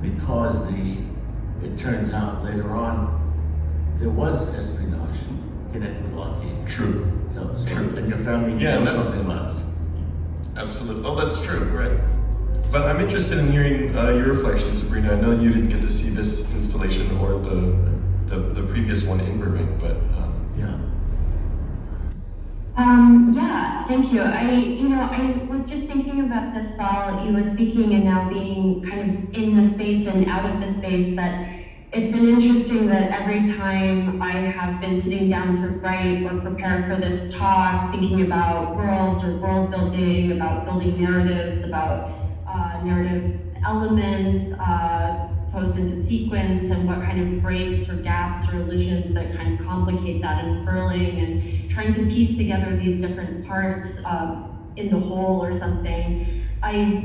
Because it turns out later on, there was espionage connected with Lockheed. True. So True. And your family knows something about it. Absolutely. Oh, that's true, right. But I'm interested in hearing your reflections, Sabrina. I know you didn't get to see this installation or the previous one in Burbank, but yeah. Yeah, thank you. I was just thinking about this while you were speaking and now being kind of in the space and out of the space, that it's been interesting that every time I have been sitting down to write or prepare for this talk, thinking about worlds or world building, about building narratives, about narrative elements, posed into sequence, and what kind of breaks or gaps or elisions that kind of complicate that unfurling, and trying to piece together these different parts in the whole or something. I've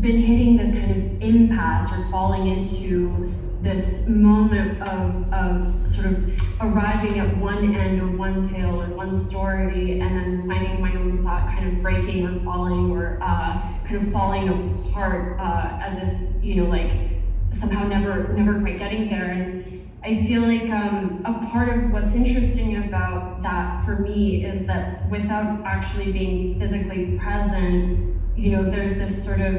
been hitting this kind of impasse or falling into this moment of sort of arriving at one end or one tale or one story, and then finding my own thought kind of breaking or falling or kind of falling apart as if, like somehow never quite getting there. And I feel like a part of what's interesting about that for me is that without actually being physically present, there's this sort of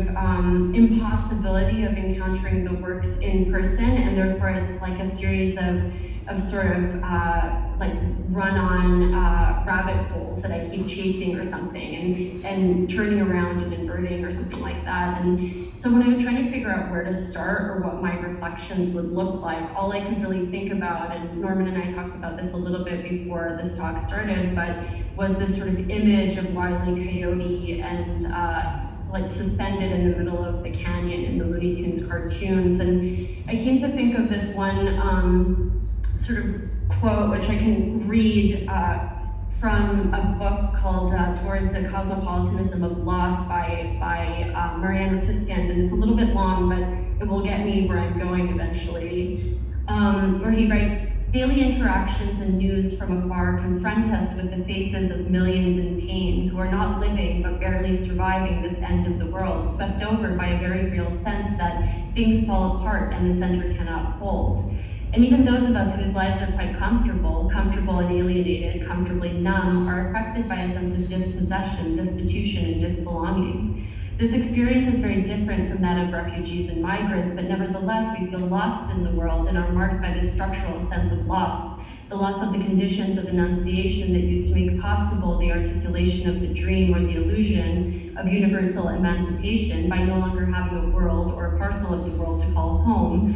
impossibility of encountering the works in person, and therefore it's like a series of sort of like run-on rabbit holes that I keep chasing or something, and turning around and inverting or something like that. And so when I was trying to figure out where to start or what my reflections would look like, all I could really think about, and Norman and I talked about this a little bit before this talk started, but was this sort of image of Wile E. Coyote and like suspended in the middle of the canyon in the Looney Tunes cartoons. And I came to think of this one sort of quote, which I can read from a book called Towards a Cosmopolitanism of Loss by Mariano Siskind, and it's a little bit long, but it will get me where I'm going eventually, where he writes, "Daily interactions and news from afar confront us with the faces of millions in pain who are not living but barely surviving this end of the world, swept over by a very real sense that things fall apart and the center cannot hold. And even those of us whose lives are quite comfortable and alienated, comfortably numb, are affected by a sense of dispossession, destitution, and disbelonging. This experience is very different from that of refugees and migrants, but nevertheless we feel lost in the world and are marked by this structural sense of loss, the loss of the conditions of enunciation that used to make possible the articulation of the dream or the illusion of universal emancipation by no longer having a world or a parcel of the world to call home.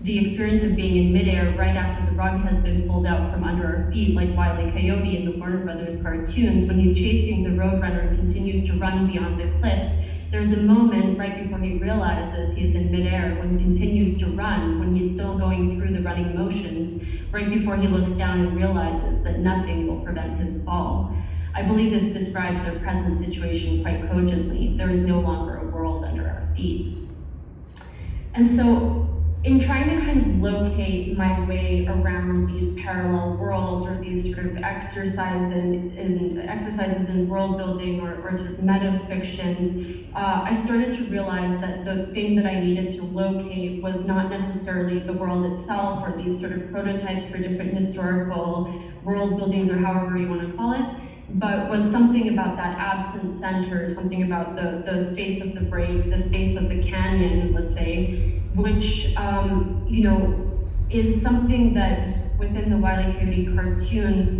The experience of being in midair right after the rug has been pulled out from under our feet, like Wile E. Coyote in the Warner Brothers cartoons, when he's chasing the roadrunner and continues to run beyond the cliff. There's a moment right before he realizes he is in midair, when he continues to run, when he's still going through the running motions, right before he looks down and realizes that nothing will prevent his fall. I believe this describes our present situation quite cogently. There is no longer a world under our feet." And so, in trying to kind of locate my way around these parallel worlds or these sort of exercises in world building or sort of metafictions, I started to realize that the thing that I needed to locate was not necessarily the world itself or these sort of prototypes for different historical world buildings or however you want to call it, but was something about that absent center, something about the space of the break, the space of the canyon, let's say, which is something that within the Wile E. Coyote cartoons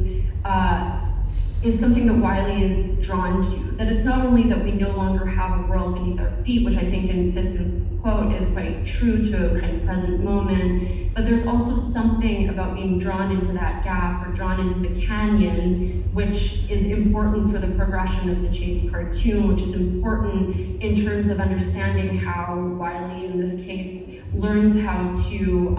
is something that Wiley is drawn to. That it's not only that we no longer have a world beneath our feet, which I think in Siskind's quote is quite true to a kind of present moment, but there's also something about being drawn into that gap or drawn into the canyon, which is important for the progression of the Chase cartoon, which is important in terms of understanding how Wiley, in this case, learns how to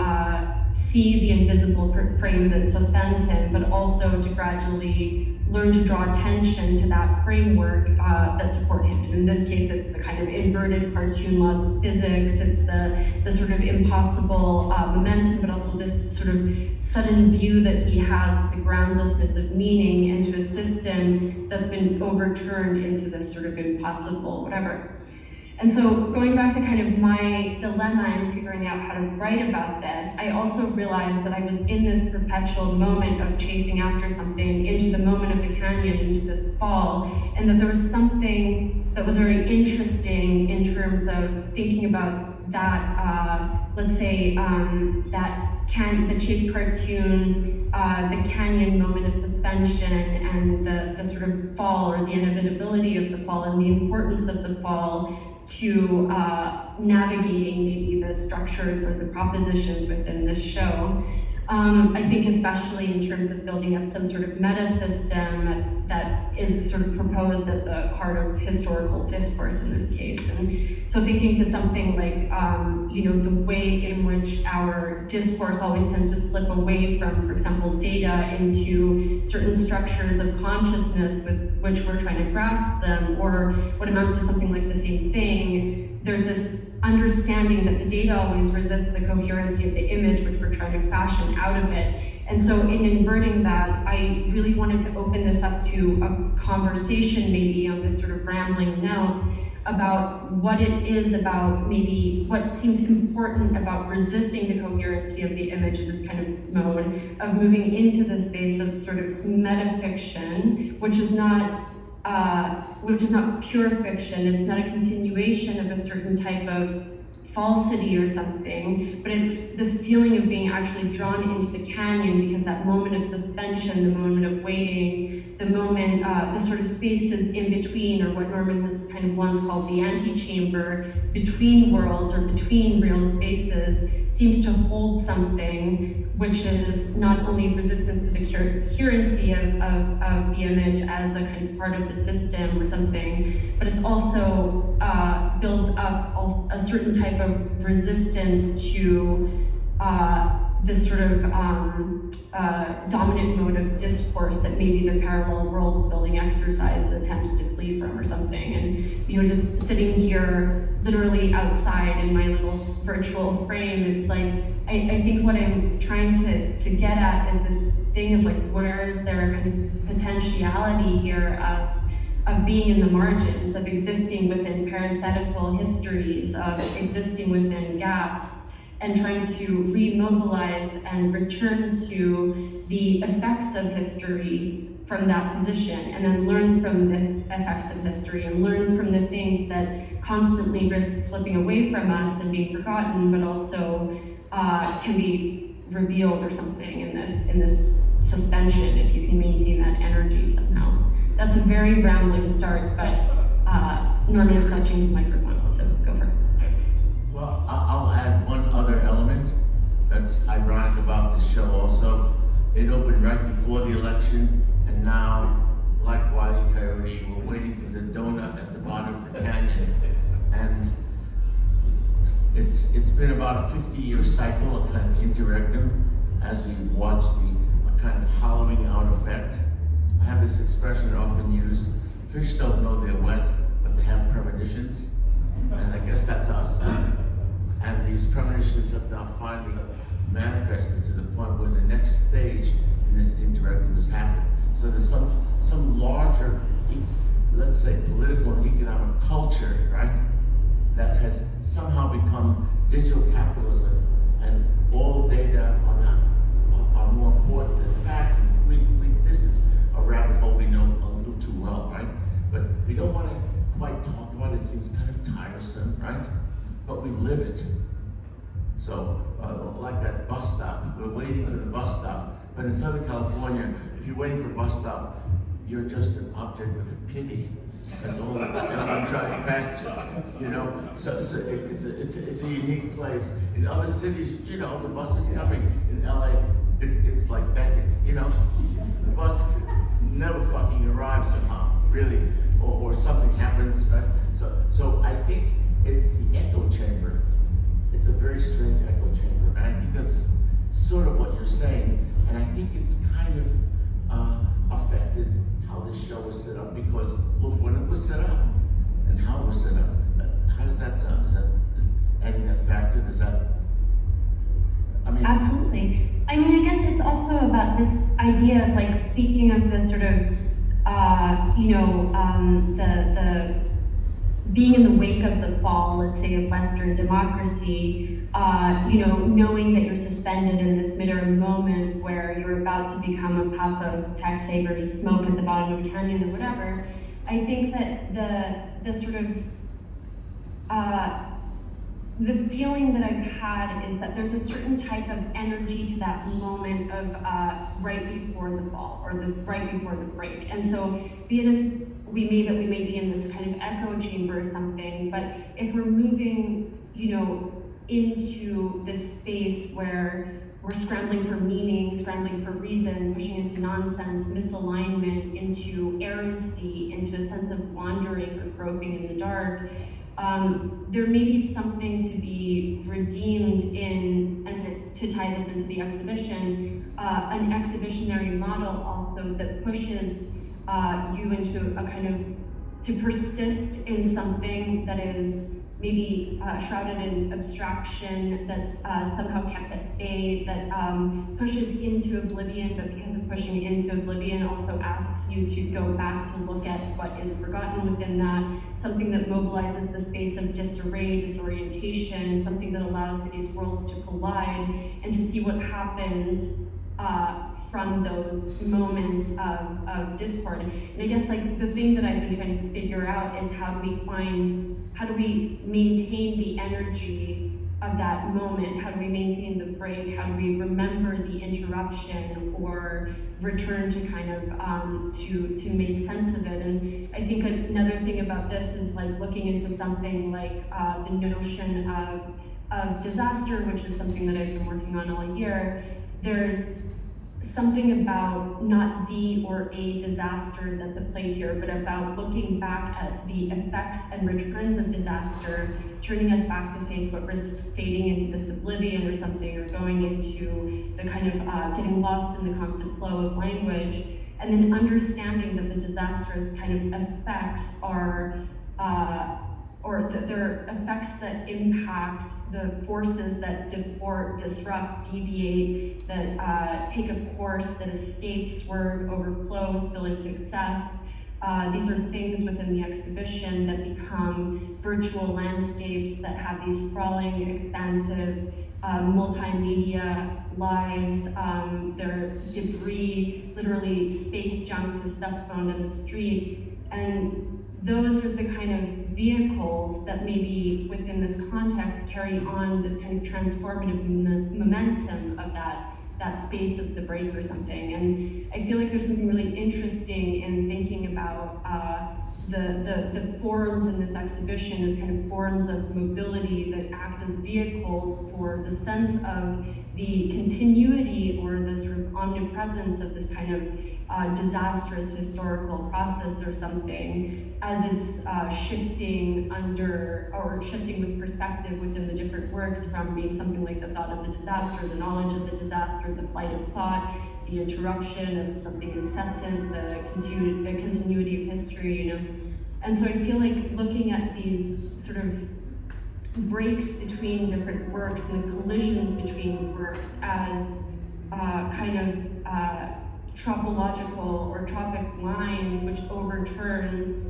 see the invisible frame that suspends him, but also to gradually learn to draw attention to that framework that support him. And in this case, it's the kind of inverted cartoon laws of physics, it's the sort of impossible momentum, but also this sort of sudden view that he has to the groundlessness of meaning and to a system that's been overturned into this sort of impossible whatever. And so going back to kind of my dilemma and figuring out how to write about this, I also realized that I was in this perpetual moment of chasing after something into the moment of the canyon, into this fall, and that there was something that was very interesting in terms of thinking about that, let's say, the Chase cartoon, the canyon moment of suspension and the sort of fall or the inevitability of the fall and the importance of the fall to navigating maybe the structures or the propositions within this show. I think especially in terms of building up some sort of meta system that is sort of proposed at the heart of historical discourse in this case. And so thinking to something like, the way in which our discourse always tends to slip away from, for example, data into certain structures of consciousness with which we're trying to grasp them, or what amounts to something like the same thing. There's this understanding that the data always resists the coherency of the image which we're trying to fashion out of it. And so in inverting that, I really wanted to open this up to a conversation maybe on this sort of rambling note about what it is about maybe what seems important about resisting the coherency of the image in this kind of mode of moving into the space of sort of metafiction, which is not pure fiction. It's not a continuation of a certain type of falsity or something, but it's this feeling of being actually drawn into the canyon because that moment of suspension, the moment of waiting the moment, the sort of spaces in between, or what Norman has kind of once called the antechamber, between worlds or between real spaces, seems to hold something which is not only resistance to the coherency of the image as a kind of part of the system or something, but it's also builds up a certain type of resistance to this sort of dominant mode of discourse that maybe the parallel world building exercise attempts to flee from or something. And just sitting here literally outside in my little virtual frame, it's like, I think what I'm trying to get at is this thing of like, where is there a kind of potentiality here of being in the margins, of existing within parenthetical histories, of existing within gaps, and trying to remobilize and return to the effects of history from that position, and then learn from the effects of history, and learn from the things that constantly risk slipping away from us and being forgotten, but also can be revealed or something in this suspension, if you can maintain that energy somehow. That's a very rambling start, but Norman is touching the microphone, so go for it. Well, I'll add one other element that's ironic about this show also. It opened right before the election, and now, like Wile E. Coyote, we're waiting for the donut at the bottom of the canyon. And it's been about a 50-year cycle, a kind of interregnum, as we watch the kind of hollowing out effect. I have this expression often used: fish don't know they're wet, but they have premonitions. And I guess that's us. And these premonitions have now finally manifested to the point where the next stage in this interregnum has happened. So there's some larger, let's say, political and economic culture, right, that has somehow become digital capitalism, and all data on that are more important than facts. And this is a rabbit hole we know a little too well, right? But we don't want to quite talk about it. It seems kind of tiresome, right? But we live it. So, like that bus stop, we're waiting for the bus stop. But in Southern California, if you're waiting for a bus stop, you're just an object of pity. That's all that everyone drives past you, So it's a unique place. In other cities, the bus is coming. In LA, it's like Beckett, The bus never fucking arrives somehow, really, or something happens, right? So I think it's the echo chamber. It's a very strange echo chamber, and I think that's sort of what you're saying, and I think it's kind of affected how this show was set up, because look, when it was set up and how it was set up, how does that sound? Is that adding that factor? Does that? Absolutely. I guess it's also about this idea of, like, speaking of the sort of the being in the wake of the fall, let's say, of Western democracy, knowing that you're suspended in this midterm moment where you're about to become a puff of tax savory smoke at the bottom of a canyon or whatever. I think that the sort of the feeling that I've had is that there's a certain type of energy to that moment of right before the fall, or right before the break. And so, be it as we may be in this kind of echo chamber or something, but if we're moving, into this space where we're scrambling for meaning, scrambling for reason, pushing into nonsense, misalignment, into errancy, into a sense of wandering or groping in the dark, there may be something to be redeemed in, and to tie this into the exhibition, an exhibitionary model also that pushes you into a kind of, to persist in something that is maybe shrouded in abstraction, that's somehow kept at bay, that pushes into oblivion, but because of pushing into oblivion also asks you to go back to look at what is forgotten within that, something that mobilizes the space of disarray, disorientation, something that allows these worlds to collide and to see what happens from those moments of discord. And I guess, like, the thing that I've been trying to figure out is how do we maintain the energy that moment? How do we maintain the break? How do we remember the interruption or return to kind of to make sense of it? And I think another thing about this is like looking into something like the notion of disaster, which is something that I've been working on all year. There's something about not the or a disaster that's at play here, but about looking back at the effects and returns of disaster, turning us back to face what risks fading into this oblivion or something, or going into the kind of getting lost in the constant flow of language, and then understanding that the disastrous kind of effects are or that there are effects that impact the forces that deport, disrupt, deviate, that take a course that escapes, swerve, overflow, spill into excess. These are things within the exhibition that become virtual landscapes that have these sprawling, expansive, multimedia lives. They're debris, literally space junk to stuff found in the street. And those are the kind of vehicles that maybe within this context carry on this kind of transformative momentum of that space of the break or something. And I feel like there's something really interesting in thinking about the forms in this exhibition as kind of forms of mobility that act as vehicles for the sense of the continuity or the sort of omnipresence of this kind of disastrous historical process or something as it's shifting under or shifting with perspective within the different works, from being something like the thought of the disaster, the knowledge of the disaster, the flight of thought, the interruption of something incessant, the continuity of history, you know. And so I feel like looking at these sort of breaks between different works and the collisions between works as kind of tropological or tropic lines which overturn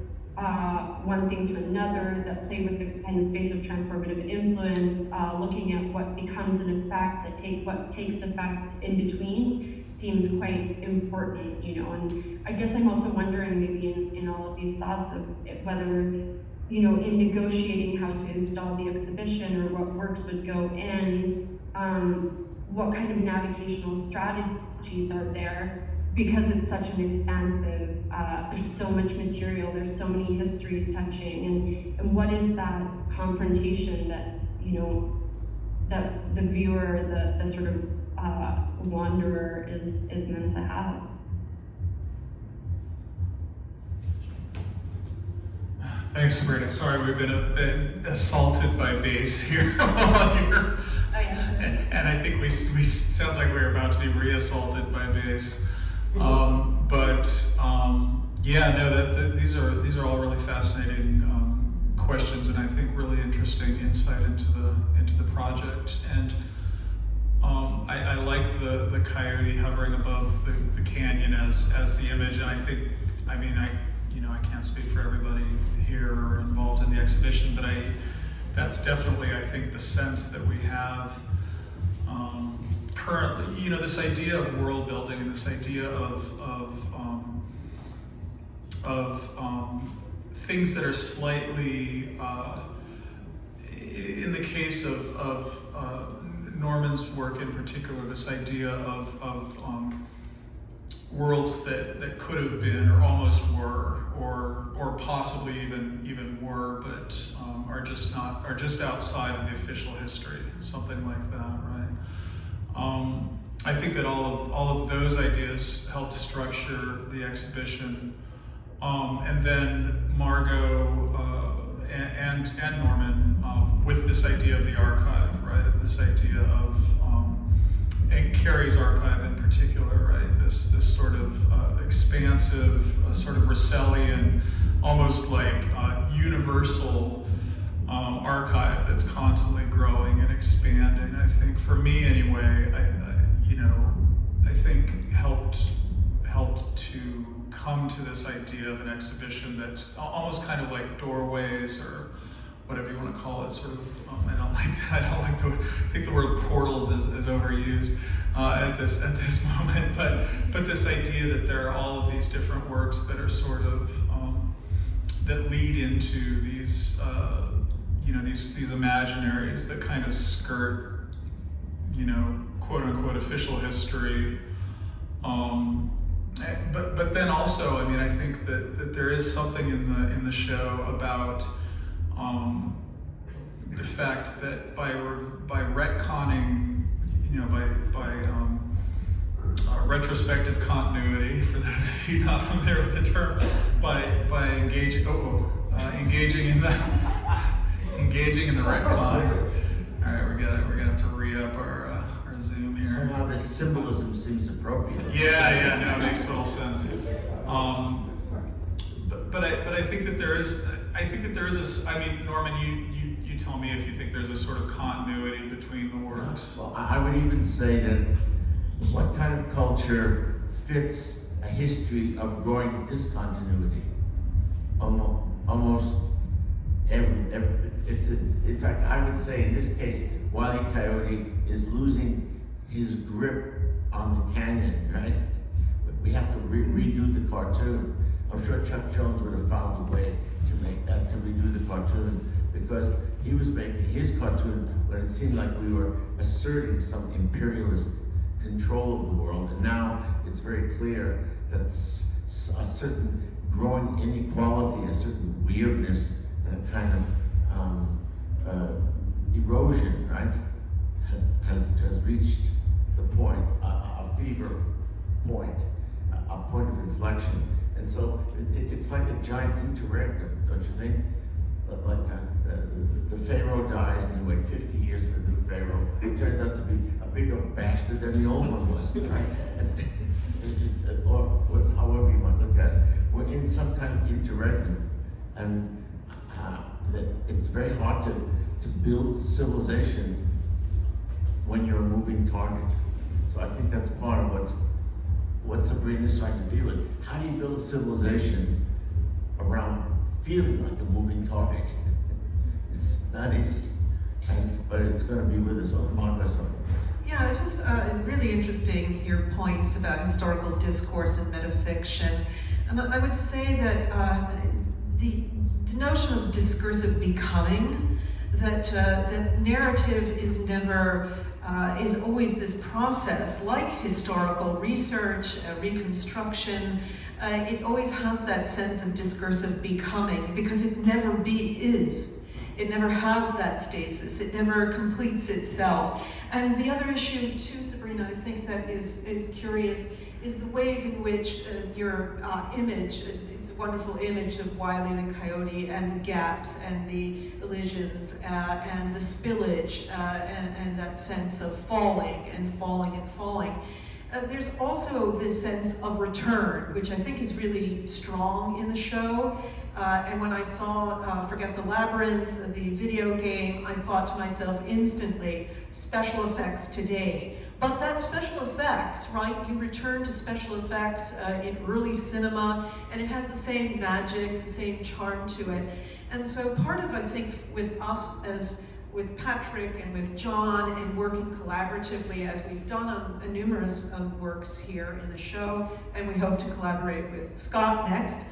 one thing to another, that play with this kind of space of transformative influence, looking at what becomes an effect, that what takes effect in between, seems quite important, you know. And I guess I'm also wondering, maybe in all of these thoughts, of whether, you know, in negotiating how to install the exhibition or what works would go in, what kind of navigational strategies are there, because it's such an expansive, there's so much material, there's so many histories touching, and what is that confrontation that, you know, that the viewer, the sort of wanderer is meant to have? Thanks, Sabrina. Sorry, we've been assaulted by bass here all year. And I think we sounds like we're about to be re-assaulted by bass. Yeah, no, these are all really fascinating questions, and I think really interesting insight into the project. And I like the coyote hovering above the canyon as the image, and I can't speak for everybody here or involved in the exhibition, but that's definitely, I think, the sense that we have currently. You know, this idea of world building and this idea of things that are slightly, in the case of Norman's work in particular, this idea of worlds that could have been or almost were, or possibly even were, but are just outside of the official history, something like that, right? I think that all of those ideas helped structure the exhibition, and then Margo and Norman with this idea of the archive, right? And this idea of and Carrie's archive in particular, right? This sort of expansive, sort of Russellian, almost like universal archive that's constantly growing and expanding. I think, for me anyway, I think helped to come to this idea of an exhibition that's almost kind of like doorways, or whatever you want to call it, sort of, I don't like that. I think the word portals is overused at this moment, but this idea that there are all of these different works that are sort of, that lead into these these imaginaries that kind of skirt, you know, quote unquote official history. But then also, I mean, I think that there is something in the show about the fact that by retconning, you know, by retrospective continuity, for those of you not familiar with the term, by engaging in the retcon. All right, we're gonna have to re-up our Zoom here. Somehow this symbolism seems appropriate. Yeah, no, it makes total sense. But I think that there is a. I mean, Norman, you tell me if you think there's a sort of continuity between the works. Well, I would even say that what kind of culture fits a history of growing discontinuity? Almost every in fact, I would say in this case, Wile E. Coyote is losing his grip on the canyon, right? We have to redo the cartoon. I'm sure Chuck Jones would have found a way to make that, to redo the cartoon, because he was making his cartoon when it seemed like we were asserting some imperialist control of the world, and now it's very clear that a certain growing inequality, a certain weirdness, and a kind of erosion, right, has reached the point, a fever point, a point of inflection. And so it's like a giant interregnum, don't you think? Like the Pharaoh dies and you wait 50 years for a new Pharaoh. It turns out to be a bigger bastard than the old one was, right? Or however you might look at it. We're in some kind of interregnum, and it's very hard to build civilization when you're a moving target. So I think that's part of what Sabrina's trying to deal with. How do you build a civilization around feeling like a moving target? It's not easy, but it's going to be with us all. Margo, something. Yeah, it's just really interesting, your points about historical discourse and metafiction. And I would say that the notion of discursive becoming, that narrative is never, is always this process, like historical research, reconstruction. It always has that sense of discursive becoming, because it never is. It never has that stasis. It never completes itself. And the other issue too, Sabrina, I think that is curious, is the ways in which your image, it's a wonderful image of Wile E. the Coyote and the gaps and the elisions and the spillage and that sense of falling and falling and falling. There's also this sense of return, which I think is really strong in the show. And when I saw Forget the Labyrinth, the video game, I thought to myself instantly, special effects today. But that special effects, right, you return to special effects in early cinema, and it has the same magic, the same charm to it. And so part of, I think, with us as with Patrick and with John and working collaboratively as we've done on numerous works here in the show, and we hope to collaborate with Scott next,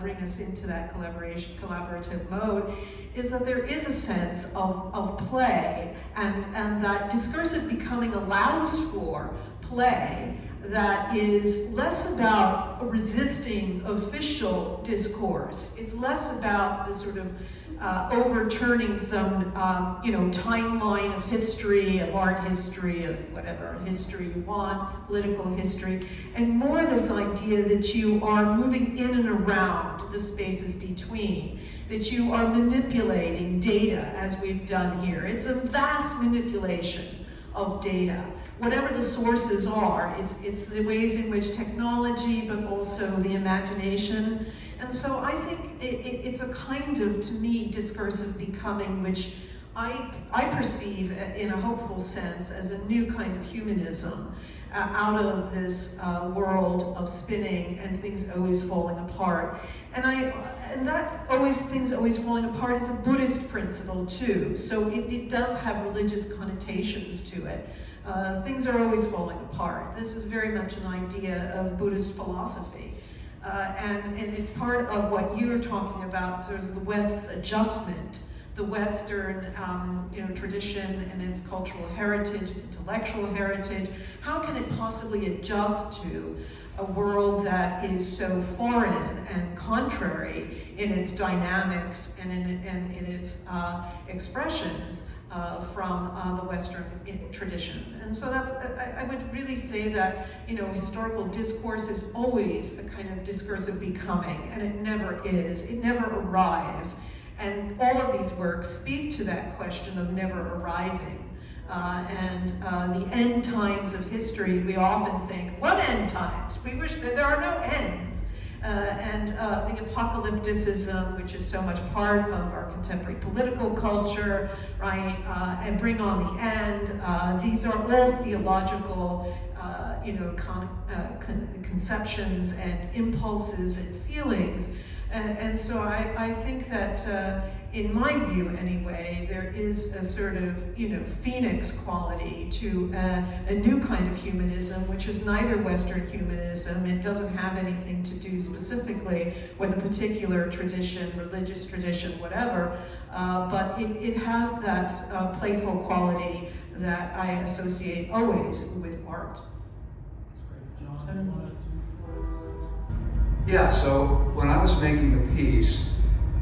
bring us into that collaborative mode, is that there is a sense of play, and that discursive becoming allows for play that is less about resisting official discourse. It's less about the sort of overturning some timeline of history, of art history, of whatever history you want, political history, and more this idea that you are moving in and around the spaces between, that you are manipulating data as we've done here. It's a vast manipulation of data. Whatever the sources are, it's the ways in which technology, but also the imagination. And so I think it's a kind of, to me, discursive becoming, which I perceive in a hopeful sense as a new kind of humanism out of this world of spinning and things always falling apart. And that things always falling apart is a Buddhist principle too. So it does have religious connotations to it. Things are always falling apart. This was very much an idea of Buddhist philosophy. And it's part of what you're talking about, sort of the West's adjustment the Western tradition and its cultural heritage, its intellectual heritage? How can it possibly adjust to a world that is so foreign and contrary in its dynamics and in its expressions from the Western tradition? And so that's, I would really say that, historical discourse is always a kind of discourse of becoming, and it never is, it never arrives. And all of these works speak to that question of never arriving. And the end times of history, we often think, what end times? We wish that there are no ends. And the apocalypticism, which is so much part of our contemporary political culture, right? And bring on the end. These are all theological, conceptions and impulses and feelings. And so I think that, in my view anyway, there is a sort of, phoenix quality to a new kind of humanism, which is neither Western humanism. It doesn't have anything to do specifically with a particular tradition, religious tradition, whatever, but it has that playful quality that I associate always with art. Yeah, so when I was making the piece,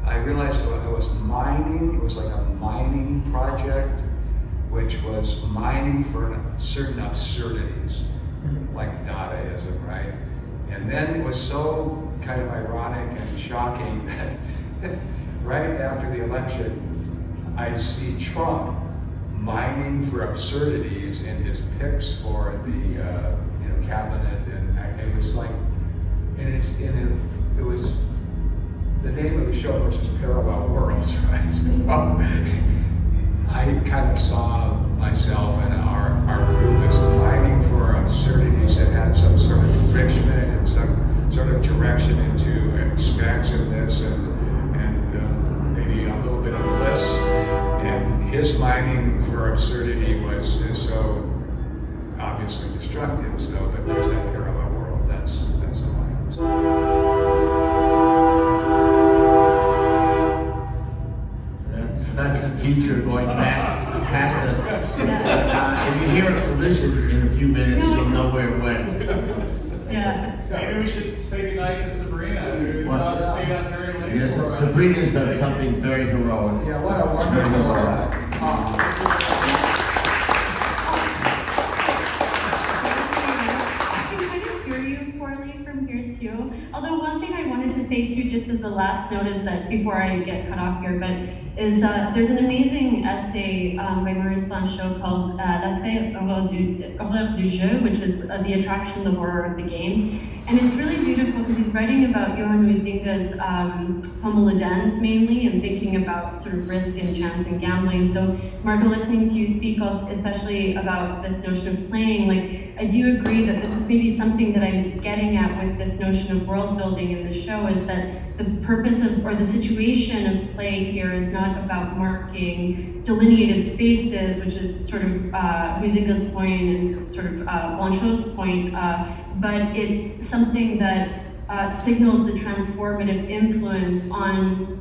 I realized I was mining. It was like a mining project, which was mining for certain absurdities, like Dadaism, right? And then it was so kind of ironic and shocking that right after the election, I see Trump mining for absurdities in his picks for the cabinet, and it was like, it was the name of the show, which is Parallel Worlds, right? So I kind of saw myself and our group as mining for absurdities that had some sort of enrichment and some sort of direction into expansiveness and maybe a little bit of bliss. And his mining for absurdity is so obviously destructive. So, but there's that parallel world. That's the line. That's the future going past us. If you hear a collision in a few minutes, you'll know where it went. Yeah. Maybe we should say goodnight to Sabrina, who's stayed up very late. Yes, for us. Sabrina's done something very heroic. Yeah, what a wonderful. Although one thing I wanted to say too, just as a last note, is that before I get cut off here, there's an amazing essay by Maurice Blanchot called L'attrait horreur du jeu, which is the attraction, the horror of the game. And it's really beautiful because he's writing about Johan Huizinga's Homo Ludens mainly, and thinking about sort of risk and chance and gambling. So Margo, listening to you speak also, especially about this notion of playing, like, I do agree that this is maybe something that I'm getting at with this notion of world building in the show, is that the purpose of, or the situation of play here is not about marking delineated spaces, which is sort of Huizinga's point and sort of Blanchot's point, but it's something that signals the transformative influence on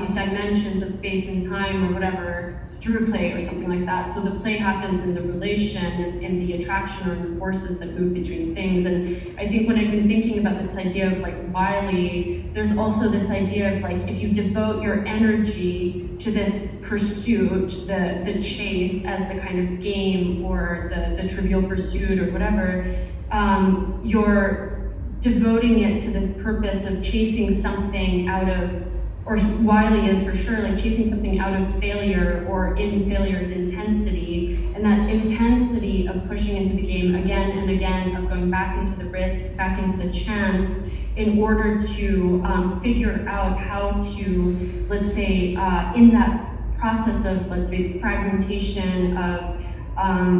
these dimensions of space and time or whatever through play or something like that. So the play happens in the relation and the attraction or the forces that move between things. And I think when I've been thinking about this idea of like Wiley, there's also this idea of like, if you devote your energy to this pursuit, the chase as the kind of game or the trivial pursuit or whatever, you're devoting it to this purpose of chasing something out of, or Wiley is for sure, like chasing something out of failure or in failure's intensity, and that intensity of pushing into the game again and again, of going back into the risk, back into the chance, in order to figure out how to, let's say, in that process of, let's say, fragmentation, of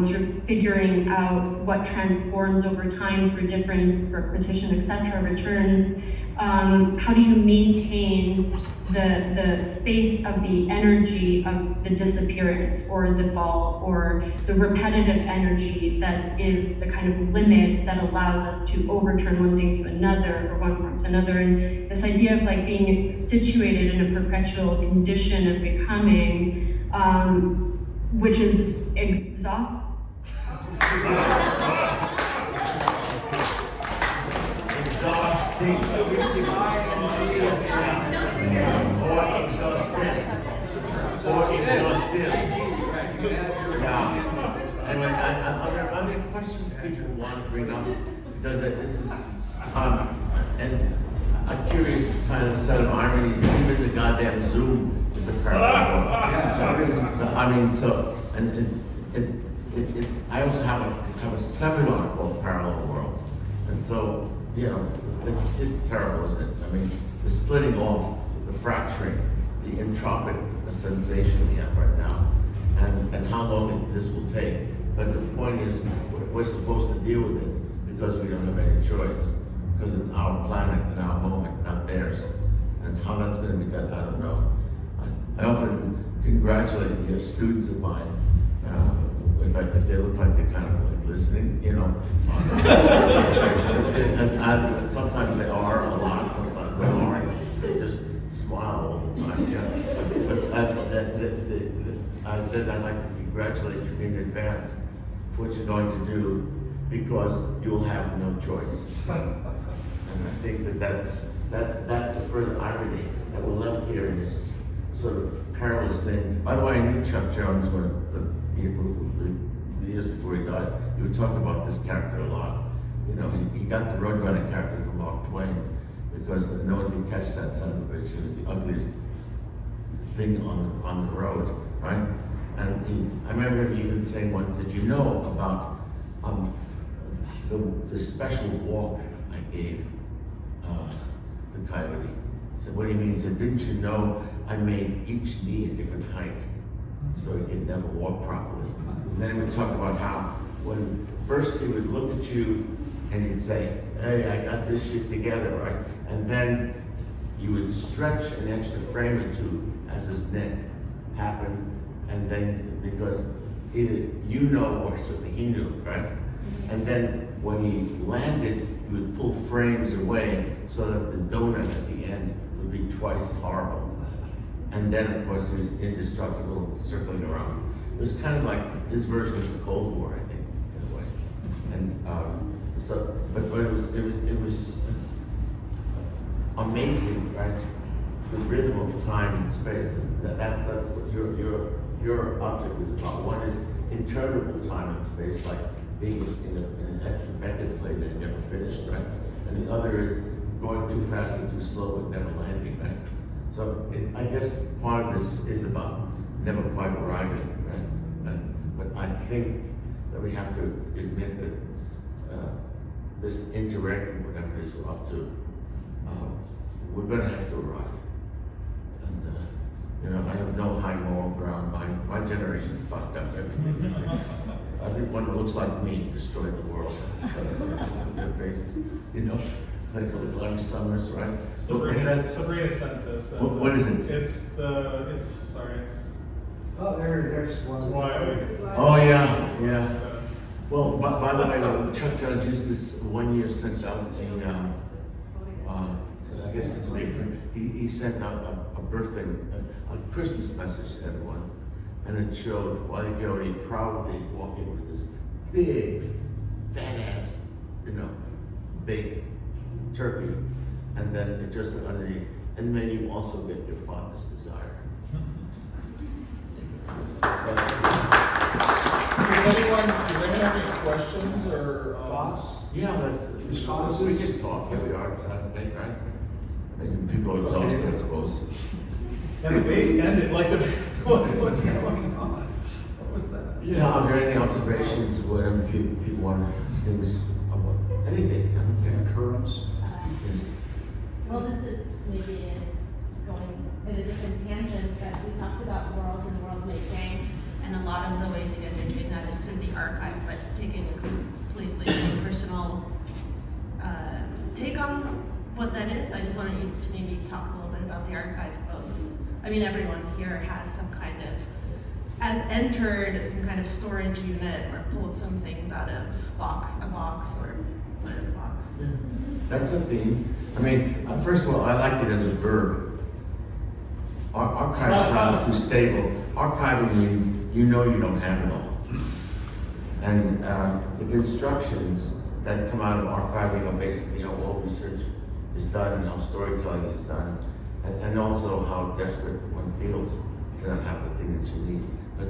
sort of figuring out what transforms over time through difference, repetition, etc., returns, how do you maintain the space of the energy of the disappearance or the fall or the repetitive energy that is the kind of limit that allows us to overturn one thing to another or one form to another. And this idea of like being situated in a perpetual condition of becoming, which is exhausting. Or exhausted. Yeah. And are there other questions people want to bring up? Because this is, and a curious kind of set of ironies. Even the goddamn Zoom is a parallel world. I also have a seminar called Parallel Worlds, and so it's terrible, isn't it? I mean, the splitting off, the fracturing, the entropic sensation we have right now, and how long this will take. But the point is, we're supposed to deal with it because we don't have any choice, because it's our planet and our moment, not theirs. And how that's going to be done, I don't know. I often congratulate the students of mine if they look like they're kind of like listening, and sometimes they are a lot, sometimes they aren't. They just smile all the time. But I said I'd like to congratulate you in advance for what you're going to do, because you'll have no choice. And I think that's the further irony that we're left here in this sort of perilous thing. By the way, I knew Chuck Jones years before he died. He would talk about this character a lot. He got the Roadrunner character from Mark Twain because no one could catch that son of a bitch. He was the ugliest thing on the road, right? And I remember him even saying once, did you know about the special walk I gave the coyote? He said, what do you mean? He said, didn't you know I made each knee a different height so he could never walk properly? And then he would talk about how when first he would look at you and he'd say, hey, I got this shit together, right? And then you would stretch an extra frame or two as his neck happened, and then because either or certainly he knew, right? And then when he landed, he would pull frames away so that the donut at the end would be twice as horrible. And then, of course, he was indestructible, circling around. It was kind of like his version of the Cold War, I think, in a way. And but it was amazing, right? The rhythm of time and space. That's what your object is about. One is interminable time and space, like being in an extra Beckett play that never finished, right? And the other is going too fast and too slow but never landing, right? So I guess part of this is about never quite arriving, right? But I think that we have to admit that this interregnum, whatever it is we're up to, we're going to have to arrive. And I have no high moral ground. My generation fucked up everything. I think one that looks like me destroyed the world. Their faces, like the Summers, right? Sabrina sent this. What is it? It's Oh, there's one. it's why Oh yeah. Well, by the way, Chuck Jones used this 1 year sent out I guess it's he sent out a birthday, a Christmas message to everyone, and it showed Wile E. Coyote proudly walking with this big, fat ass, big turkey, and then it just underneath, and may you also get your fondest desire. Does anyone have any questions or Thoughts? Yeah, we can talk. Here we are, Saturday, right? Making people exhausted, I suppose. And the bass ended, like what's going on? What was that? Yeah, are there any observations of whatever people want, things about anything? Currents? Yes. Well, this is maybe going in a different tangent, but we talked about world and world making, and a lot of the ways you guys are doing that is through the archive, but taking a completely personal take on what that is, I just wanted you to maybe talk a little bit about the archive both. I mean, everyone here has some kind of, entered some kind of storage unit or pulled some things out of a box or part of the box. Yeah. That's a theme. I mean, first of all, I like it as a verb. Archive sounds too stable. Archiving means you know you don't have it all. And the instructions that come out of archiving are basically how all research is done and how storytelling is done, and also how desperate one feels to not have the thing that you need. But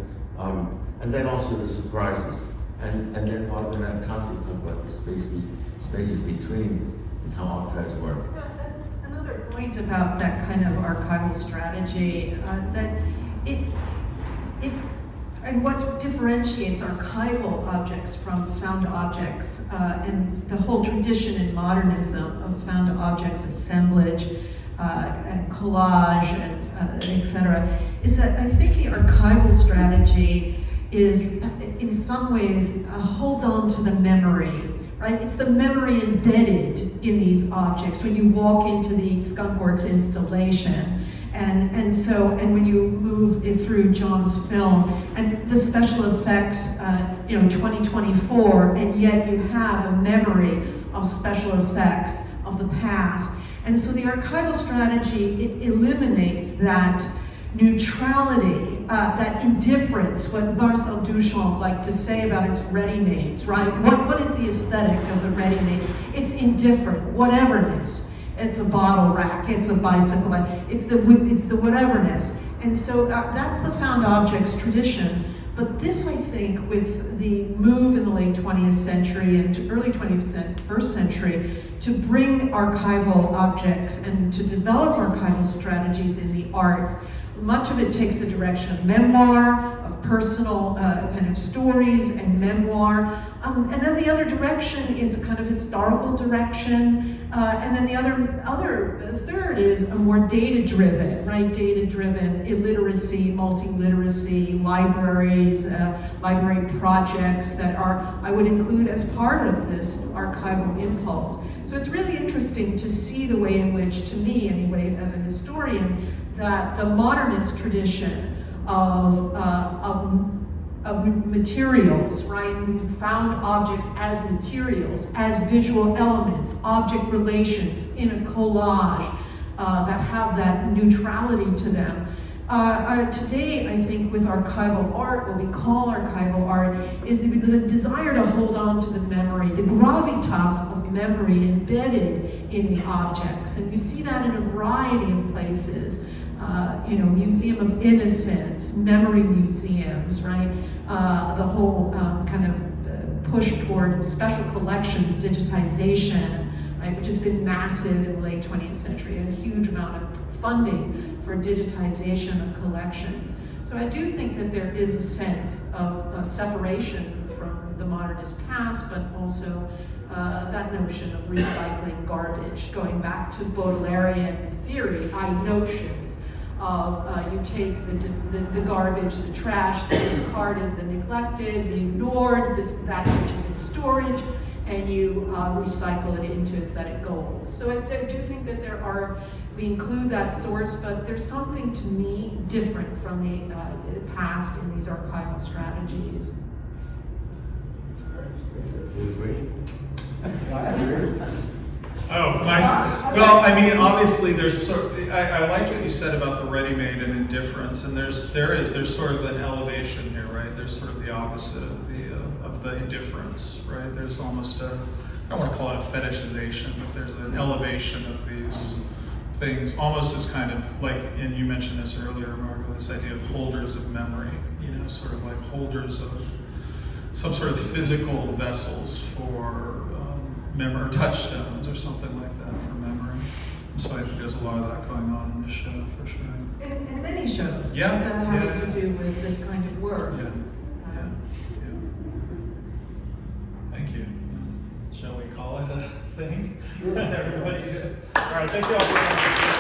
and then also the surprises, and then Margo and I constantly talk about the spaces between and how archives work. Another point about that kind of archival strategy, that it and what differentiates archival objects from found objects, and the whole tradition in modernism of found objects assemblage and collage and etc., is that I think the archival strategy is, in some ways, holds on to the memory. Right? It's the memory embedded in these objects when you walk into the Skunkworks installation, and when you move it through John's film and the special effects, 2024, and yet you have a memory of special effects of the past. And so the archival strategy, it eliminates that neutrality, that indifference, what Marcel Duchamp liked to say about its ready-mades, right? What is the aesthetic of the ready-made? It's indifferent, whateverness. It's a bottle rack, it's a bicycle, it's the whateverness. And so that's the found objects tradition. But this, I think, with the move in the late 20th century and to early 21st century to bring archival objects and to develop archival strategies in the arts, much of it takes the direction of memoir, of personal kind of stories and memoir. And then the other direction is a kind of historical direction. And then the third is a more data-driven, right? Data-driven illiteracy, multi-literacy, libraries, library projects that I would include as part of this archival impulse. So it's really interesting to see the way in which, to me anyway, as a historian, that the modernist tradition of materials, right? We've found objects as materials, as visual elements, object relations in a collage that have that neutrality to them. Today, I think, with archival art, what we call archival art, is the desire to hold on to the memory, the gravitas of memory embedded in the objects. And you see that in a variety of places. Museum of Innocence, memory museums, right? The whole kind of push toward special collections, digitization, right, which has been massive in the late 20th century, and a huge amount of funding for digitization of collections. So I do think that there is a sense of separation from the modernist past, but also that notion of recycling garbage, going back to Baudelairean theory, notions of you take the garbage, the trash, the discarded, the neglected, the ignored, that which is in storage, and you recycle it into aesthetic gold. So I do think that we include that source, but there's something to me different from the past in these archival strategies. Do you agree? Well, I mean, obviously, I like what you said about the ready-made and indifference, and there's sort of an elevation here, right? There's sort of the opposite of the indifference, right? There's almost I don't want to call it a fetishization, but there's an elevation of these things, almost as kind of like, and you mentioned this earlier, Margo, this idea of holders of memory, sort of like holders of some sort of physical vessels for memory, touchstones or something like that for memory. So I think there's a lot of that going on in this show for sure. And many shows Yeah. having to do with this kind of work. Yeah. Thank you. Shall we call it a thing? Everybody good? All right, thank you all for coming.